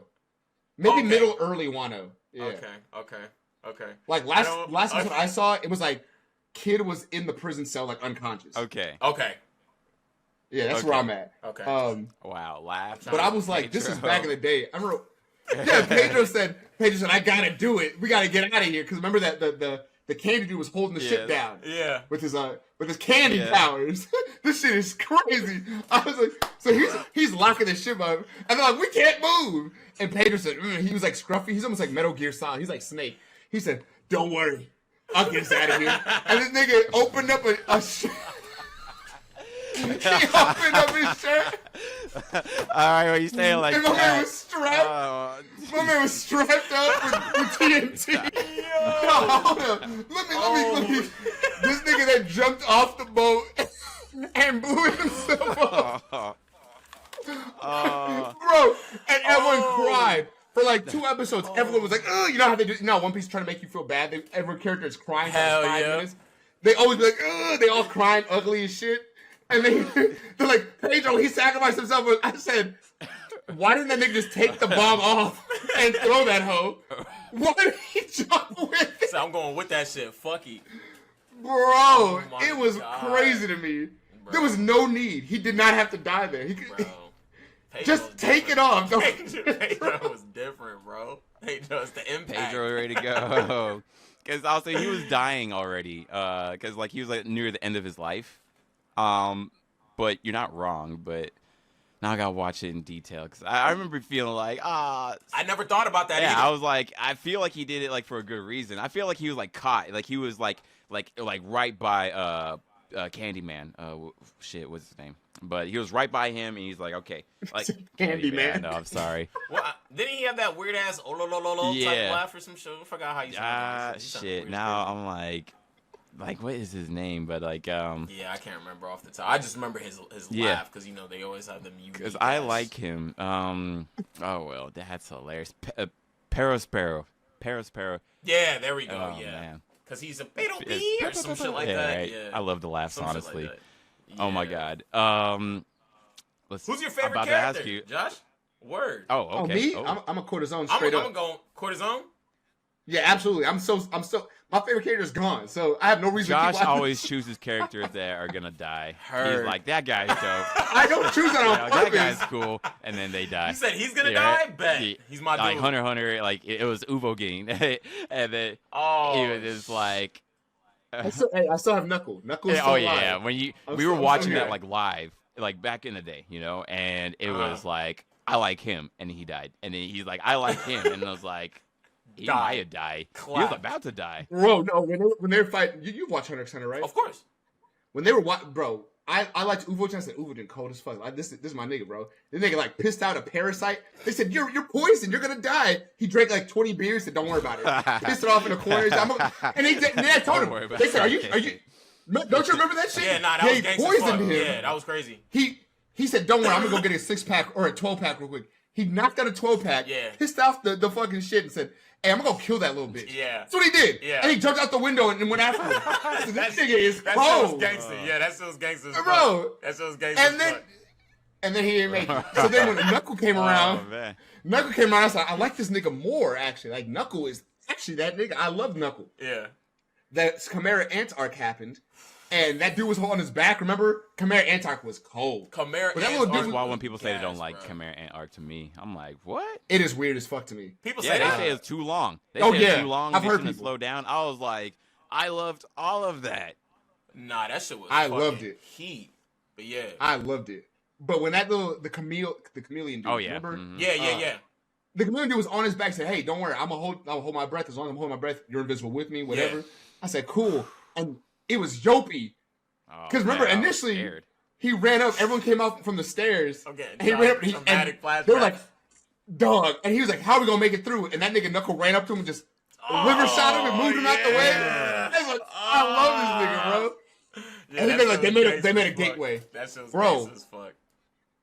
maybe middle early Wano. Yeah. Okay. Like last episode I saw, it was like kid was in the prison cell like unconscious. Okay. Yeah, that's where I'm at. Okay. Wow, laughed. But I was like, this is back in the day. I remember. Yeah, Pedro said, I gotta do it. We gotta get out of here because remember that the candy dude was holding the shit down. Yeah. With his candy powers. This shit is crazy. I was like, so he's locking this shit up, and they're like, we can't move. And Pedro said, he was like scruffy. He's almost like Metal Gear Solid. He's like Snake. He said, don't worry, I'll get us out of here. And this nigga opened up a shirt. He opened up his shirt. Alright, what you saying like and that? My man was strapped up with TNT. Yo, hold up. Let me. This nigga that jumped off the boat and blew himself up. Bro, and everyone cried. For like 2 episodes, everyone was like, oh, you know how they do, One Piece is trying to make you feel bad. Every character is crying for 5 minutes. They always be like, oh, they all crying ugly as shit. And they're like, Pedro, he sacrificed himself. I said, why didn't that nigga just take the bomb off and throw that hoe? Why did he jump with it? So I'm going with that shit. Fuck it. Bro, it was crazy to me. Bro. There was no need. He did not have to die there. He could just take it off. Pedro was different, bro. Pedro's the impact. Pedro ready to go. Because also he was dying already. Because like he was like near the end of his life. But you're not wrong. But now I gotta watch it in detail because I remember feeling like I never thought about that. Yeah, either. I was like, I feel like he did it like for a good reason. I feel like he was like caught, like he was like right by Candyman. Shit, what's his name? But he was right by him, and he's like, okay, like Candyman. No, I'm sorry. Well, didn't he have that weird ass type laugh or some shit? I forgot how you said shit. Now I'm like, what is his name? But like, yeah, I can't remember off the top. I just remember his laugh because they always have them. Because I like him. Oh well, that's hilarious. Perospero. Yeah, there we go. Oh, yeah, man. Because he's a Beetle Bee or some shit like that. Right. Yeah, I love the laughs, some honestly. Like Oh my god. Who's your favorite about character? To ask you. Josh? Word. Oh, okay. Me? I'm a cortisone straight up. I'm going cortisone. Yeah, absolutely. I'm so. My favorite character is gone, so I have no reason. Josh to keep always chooses characters that are gonna die. He's like, that guy's dope. I don't choose that on purpose. That guy's cool, and then they die. You said he's gonna die. Bet he's my dude. Like Hunter. Like it was Uvo Game, and then he was just like. I still have Knuckle. Knuckle's still alive. Yeah. When we were watching that like live, like back in the day, and it was like I like him, and he died, and then he's like I like him, and I was like. He might have died. He was about to die. Bro, no, when they were fighting, you watch Hunter x Hunter, right? Of course. When they were bro, I liked Uvo. I said Uvo didn't cold as fuck. This is my nigga, bro. This nigga like pissed out a parasite. They said you're poisoned. You're gonna die. He drank like 20 beers. Said don't worry about it. Pissed it off in the corner. And I told him. They said are you? Don't you remember that shit? Yeah, nah, that was gangsta poisoned fuck. him. Yeah, that was crazy. He said don't worry. I'm gonna go get a 6-pack or a 12-pack real quick. He knocked out a 12-pack. Yeah. Pissed off the fucking shit and said. Hey, I'm gonna go kill that little bitch. Yeah. That's what he did. Yeah. And he jumped out the window and went after him. So this nigga is cold. That shit was gangster. Yeah, that shit was gangster. Bro. That shit was gangster. And then he didn't make it. So then when Knuckle came around, I was like, I like this nigga more, actually. Like, Knuckle is actually that nigga. I love Knuckle. Yeah. That Chimera Ant arc happened. And that dude was on his back. Remember? Chimera Ant arc was cold. Chimera Ant arc. That's why when people say they don't like Chimera Ant arc to me, I'm like, what? It is weird as fuck to me. People say they say it's too long. They say it's too long. I've heard people slow down. I was like, I loved all of that. Nah, that shit was. I loved it. Heat, but yeah, I loved it. But when that the chameleon dude, remember? Mm-hmm. Yeah. The chameleon dude was on his back. Said, "Hey, don't worry. I'm gonna hold my breath. As long as I'm holding my breath, you're invisible with me. Whatever." Yeah. I said, "Cool." And it was Yopi. Because remember, initially, he ran up. Everyone came out from the stairs. Okay. And he ran up. And they were like, dog. And he was like, how are we going to make it through? And that nigga Knuckle ran up to him and just liver shot him and moved him out the way. I was like, I love this nigga, bro. Yeah, and they made a gateway. That shit was bro, as fuck.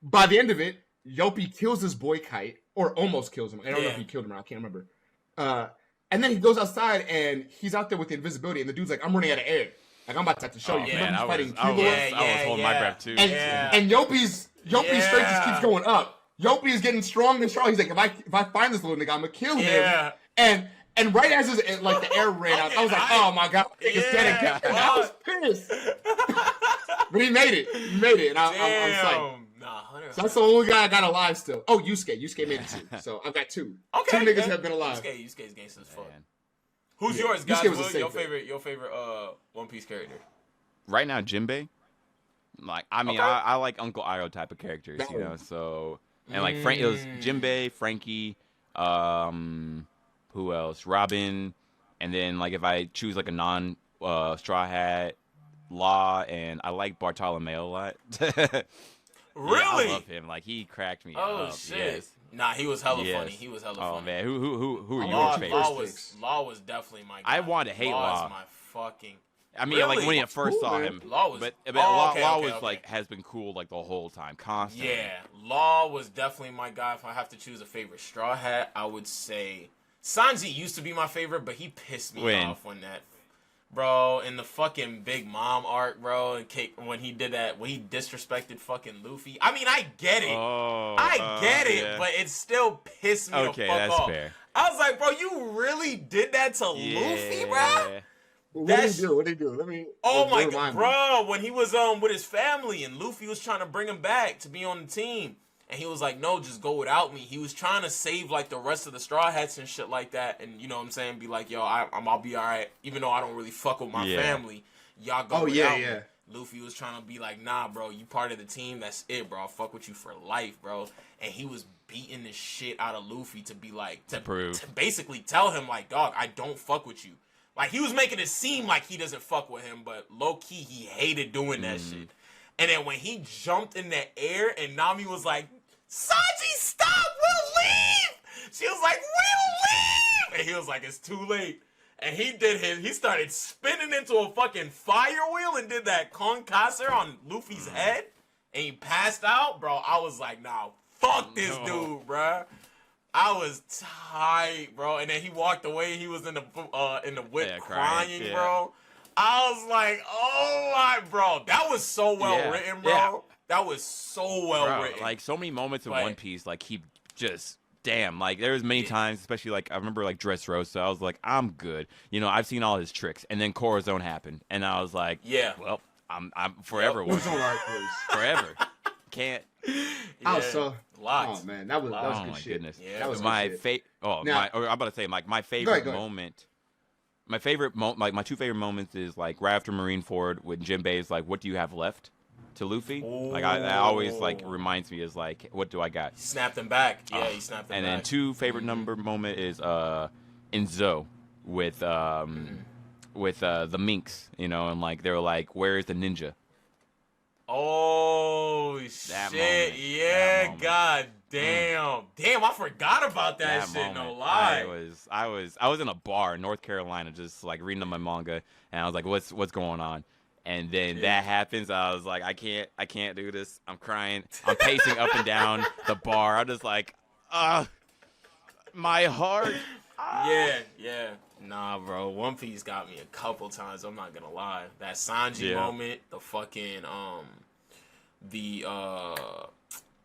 By the end of it, Yopi kills this boy Kite. Or almost kills him. I don't know if he killed him or I can't remember. And then he goes outside and he's out there with the invisibility, and the dude's like, "I'm running out of air. Like I'm about to have to show you." Man, he's fighting I was holding my breath too. And Yopi's strength just keeps going up. Yopi is getting stronger and stronger. He's like, if I find this little nigga, I'm gonna kill him. And right as the air ran out, I was like, oh my god, nigga's dead again. I was pissed. But he made it. And I'm psyched. So that's the only guy I got alive still. Oh, Yusuke made it too. So I've got two. Okay, two niggas have been alive. Yusuke's gangster as fuck. Who's yours, guys? Your favorite One Piece character? Right now, Jinbei. Like, I mean, I like Uncle Iroh type of characters, you know. So and like it was Jinbei, Frankie, who else? Robin, and then like if I choose like a non Straw Hat, Law, and I like Bartolomeo a lot. Really? Yeah, I love him. Like he cracked me up. Oh shit. Yes. Nah, he was hella funny. He was hella funny. Oh man, who are your favorites? Law was definitely my guy. I wanted to hate Law. Was my fucking. I mean, like when I first saw him, Law was, Law was like has been cool like the whole time, constantly. Yeah, Law was definitely my guy. If I have to choose a favorite Straw Hat, I would say Sanji used to be my favorite, but he pissed me off when that. Bro, in the fucking Big Mom arc, bro, when he did that, when he disrespected fucking Luffy. I mean, I get it. I get it, but it still pissed me the fuck that's off. Fair. I was like, bro, you really did that to Luffy, bro? What did he do? Let me. Oh my god, bro! When he was with his family and Luffy was trying to bring him back to be on the team, and he was like, "No, just go without me." He was trying to save like the rest of the Straw Hats and shit like that, and you know what I'm saying? Be like, "Yo, I'll be all right," even though I don't really fuck with my family. Y'all go without me. Luffy was trying to be like, "Nah, bro, you part of the team. That's it, bro. I'll fuck with you for life, bro." And he was beating the shit out of Luffy to be like to basically tell him like, "Dog, I don't fuck with you." Like, he was making it seem like he doesn't fuck with him, but low-key, he hated doing that shit. And then when he jumped in the air and Nami was like, Sanji, stop, we'll leave! She was like, we'll leave! And he was like, it's too late. And he started spinning into a fucking fire wheel and did that concasseur on Luffy's head. And he passed out, bro. I was like, nah, fuck this dude, bro. I was tight, bro, and then he walked away. He was in the whip crying, bro. I was like, oh my, bro, that was so well written, bro. Yeah. That was so well written. Like so many moments in One Piece, like he just like there was many times, especially like I remember like Dressrosa. I was like, I'm good, you know. I've seen all his tricks, and then Corazon happened, and I was like, well, I'm forever with forever. Can't. Lots. Oh man, that was good shit. Goodness. Yeah, that was my favorite. I'm about to say like my favorite moment. My favorite my two favorite moments is like right after Marineford when Jinbei is like, "What do you have left?" to Luffy. Like that always like reminds me is like, "What do I got?" He snapped him back. Yeah, he snapped him back. And then two favorite moment is in Zo with the minks, you know, and like they were like, "Where is the ninja?" Oh shit! Moment. Yeah, god damn, I forgot about that shit. Moment. No lie. I was in a bar in North Carolina, just like reading my manga, and I was like, "What's going on?" And then that happens. I was like, I can't do this. I'm crying. I'm pacing up and down the bar. I'm just like, my heart. Yeah. Nah, bro. One Piece got me a couple times. I'm not gonna lie. That Sanji moment, the fucking the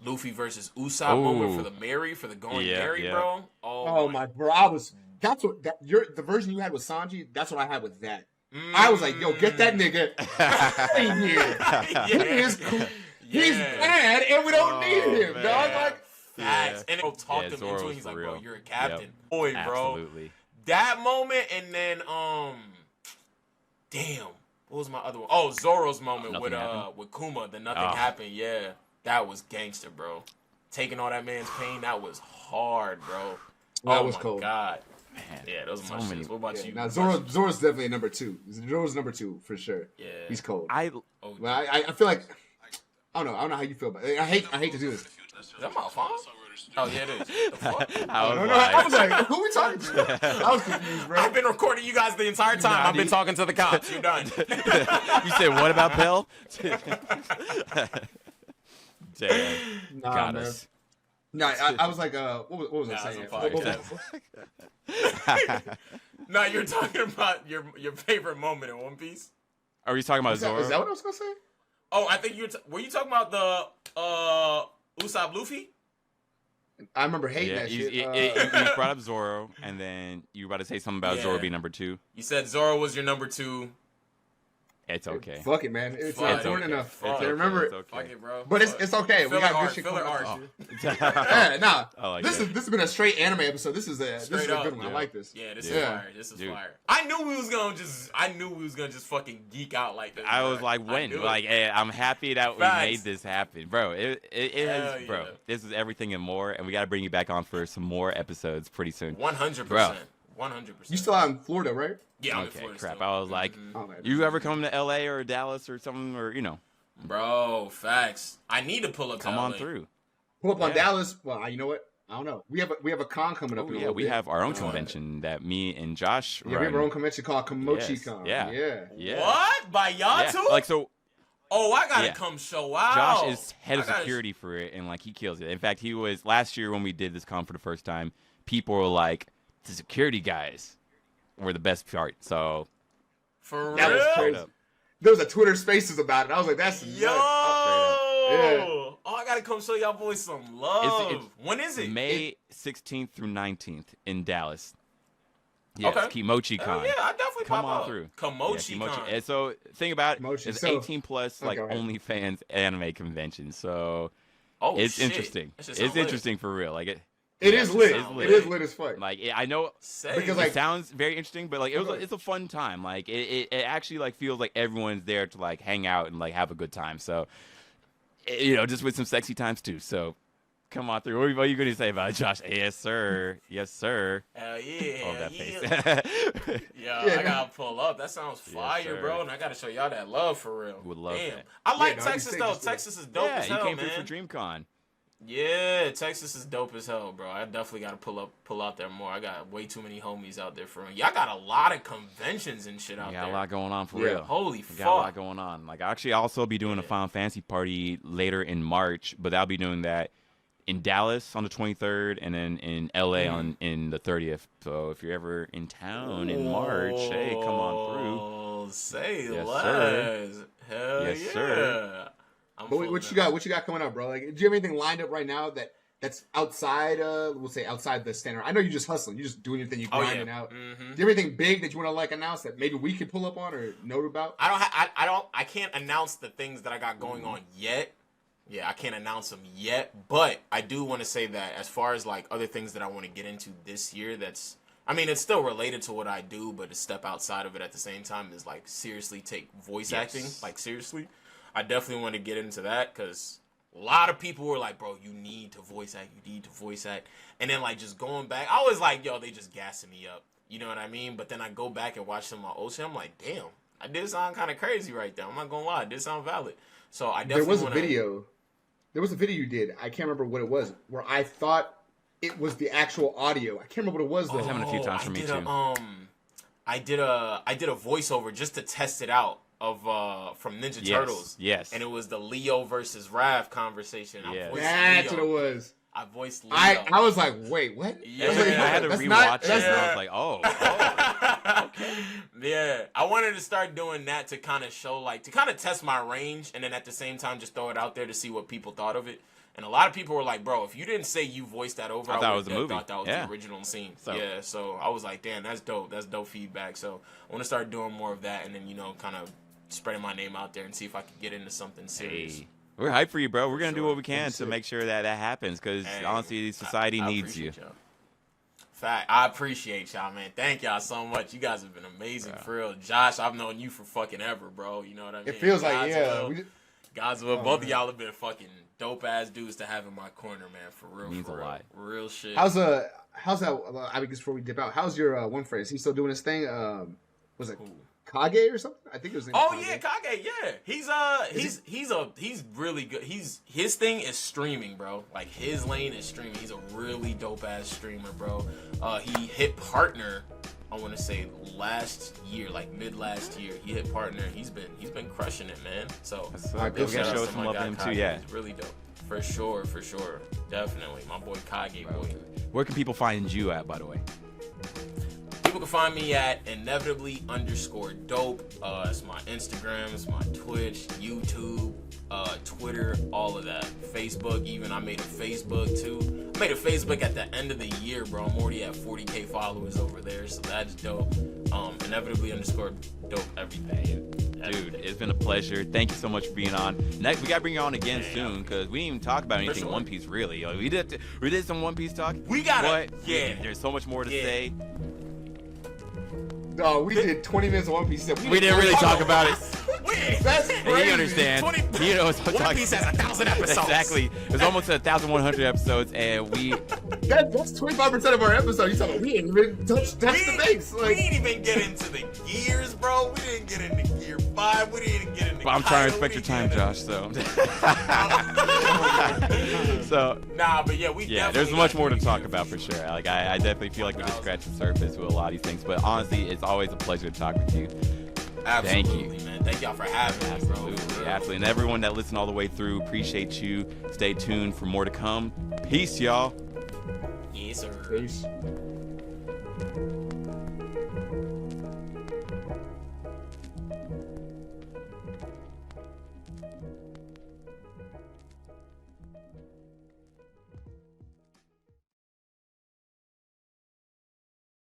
Luffy versus Usopp moment for the going Mary, bro. Oh my bro, the version you had with Sanji. That's what I had with that. I was like, yo, get that nigga in here. He is cool. He's bad, and we don't need him, dog. Like, facts. And it talked him into it. He's like, bro, you're a captain. Boy, bro. Absolutely. That moment, and then, damn, what was my other one? Oh, Zoro's moment with Kuma, the nothing happened. Yeah, that was gangster, bro. Taking all that man's pain, that was hard, bro. That was cold. God. Man, yeah, those are my shits. What about you? Now Zoro's definitely number two. Zoro's number two for sure. Yeah, he's cold. I feel like I don't know how you feel about it. I hate to do this. Is that my phone? Oh yeah, it is. The fuck? I was like, who are we talking to? I was confused, bro. I've been recording you guys the entire time. I've been talking to the cops. You're done. You said what about Pell? Damn. Got us. No, I was like, what was I saying? No, you're talking about your favorite moment in One Piece. Are you talking about Zoro? Is that what I was gonna say? Oh, I think were you talking about the Usopp Luffy? I remember hating that shit. You brought up Zoro, and then you were about to say something about Zoro being number 2. You said Zoro was your number 2. It's okay. Fuck it, man. It's important enough. Okay. Remember, It's okay. Fuck it, bro. But it's okay. We got good shit coming up. Yeah, nah. This has been a straight anime episode. This is a good one. I like this. Yeah, this is fire. This is fire. I knew we was gonna just fucking geek out like this. I was like, when? Like, hey, I'm happy that we made this happen, bro. It is, bro. This is everything and more, and we got to bring you back on for some more episodes pretty soon. 100%. 100%. You still out in Florida, right? Yeah, I'm in okay, Florida crap. still. I was like, you ever come to LA or Dallas or something, or Bro, facts. I need to pull up. Come on through. Pull up on Dallas. Well, you know what? I don't know. We have a con coming up. We have our own convention that me and Josh run. Yeah, we have our own convention called KimochiCon. Yeah. What? By y'all too? Like so. Oh, I gotta come show out. Josh is head of security for it, and like he kills it. In fact, he was last year when we did this con for the first time. People were like, the security guys were the best part. So for real, that was crazy. There was a Twitter Spaces about it. I was like, that's yo. Yeah. Oh, I gotta come show y'all boys some love. When is it? May 16th through 19th in Dallas. Yes, okay. KimochiCon. Yeah, I definitely come pop on out. through. KimochiCon. And so think about it. Kimochi. It's 18 plus like OnlyFans anime convention. So it's interesting. It's interesting for real. Like it is lit. It is lit as fuck. Like I know because it sounds very interesting, but like it's a fun time. Like it actually like feels like everyone's there to like hang out and like have a good time. So just with some sexy times too. So come on through. What are you going to say about it, Josh? Yes, sir. Yes, sir. Hell yeah. Oh, that face. I gotta pull up. That sounds fire, bro. And I gotta show y'all that love for real. Would love that. I like Texas though. Texas is dope as hell, man. Yeah, you came through for DreamCon. Yeah, Texas is dope as hell, bro. I definitely gotta pull out there more. I got way too many homies out there for me. Y'all got a lot of conventions and shit out there. Got a lot going on for real. Holy fuck. Got a lot going on. Like actually, I'll also be doing a Final Fantasy party later in March, but I'll be doing that in Dallas on the 23rd, and then in LA in the 30th. So if you're ever in town in March, hey, come on through. Say yes, less. Sir. Hell yes, yeah. Sir. But what you got? What you got coming up, bro? Like, do you have anything lined up right now that's outside? We'll say outside the standard. I know you're just hustling. You're just doing your thing. You're grinding out. Mm-hmm. Do you have anything big that you want to like announce that maybe we could pull up on or note about? I can't announce the things that I got going on yet. Yeah, I can't announce them yet, but I do want to say that as far as like other things that I want to get into this year, it's still related to what I do, but to step outside of it at the same time is like seriously take voice acting, like seriously. I definitely want to get into that because a lot of people were like, bro, you need to voice act. And then like just going back, I was like, yo, they just gassing me up. You know what I mean? But then I go back and watch some of my old shit. I'm like, damn, I did sound kind of crazy right there. I'm not going to lie. I did sound valid. So I definitely There was a video you did. I can't remember what it was, where I thought it was the actual audio. I can't remember what it was though. It's happened a few times for me too. I did a voiceover just to test it out of from Ninja Turtles. Yes. And it was the Leo versus Raph conversation. Yes. That's what it was. I voiced Leo. I was like, wait, what? Yeah. I had to rewatch it. And I was like, oh. Okay. Yeah. I wanted to start doing that to kind of show, like, to kind of test my range, and then at the same time just throw it out there to see what people thought of it. And a lot of people were like, bro, if you didn't say you voiced that over, I thought it was a movie. Thought that was the original scene. So I was like, damn, that's dope. That's dope feedback. So I want to start doing more of that and then, kind of spreading my name out there and see if I can get into something serious. Hey. We're hyped for you, bro. We're going to do what we can to make sure that happens because, honestly, society needs you. Fact, I appreciate y'all, man. Thank y'all so much. You guys have been amazing, for real. Josh, I've known you for fucking ever, bro. You know what I mean? It feels like, Both of y'all have been fucking dope-ass dudes to have in my corner, man, for real. Means for a lot. Real shit. How's that, I guess before we dip out, how's your one friend? Is he still doing his thing? Was it Kage or something? I think it was named Kage. Yeah, Kage, yeah. He's really good. His thing is streaming, bro. Like his lane is streaming. He's a really dope ass streamer, bro. He hit partner, I wanna say last year, like mid last year. He hit partner. He's been crushing it, man. So we gotta show some love to him too, yeah. He's really dope. For sure. Definitely. My boy Kage, boy. Where can people find you at, by the way? find me at inevitably_dope. It's my Instagram, it's my Twitch, YouTube, Twitter, all of that. Facebook, even I made a Facebook too. I made a Facebook at the end of the year, bro. I'm already at 40K followers over there, so that's dope. Inevitably_dope every day. Dude, it's been a pleasure. Thank you so much for being on. Next, we gotta bring you on again soon because we didn't even talk about anything One Piece really. Like, we did some One Piece talk. We gotta, there's so much more to say. No, we did 20 minutes of One Piece. We didn't really talk about it. That's crazy. He understands. He knows what One Piece has 1,000 episodes. Exactly. It's almost 1,100 episodes, and that's 25% of our episode. You talking? We didn't even touch the base. We didn't even get into the gears, bro. We didn't get into Gear 5. We didn't even get into. I'm trying to respect your time, Josh. So. Nah, but there's much more to talk about for sure. Like I definitely feel like we just scratched the surface with a lot of these things. But honestly, it's always a pleasure to talk with you. Absolutely, Thank you, man. Thank y'all for having me, bro. Absolutely. And everyone that listened all the way through, appreciate you. Stay tuned for more to come. Peace, y'all. Yes, sir. Peace.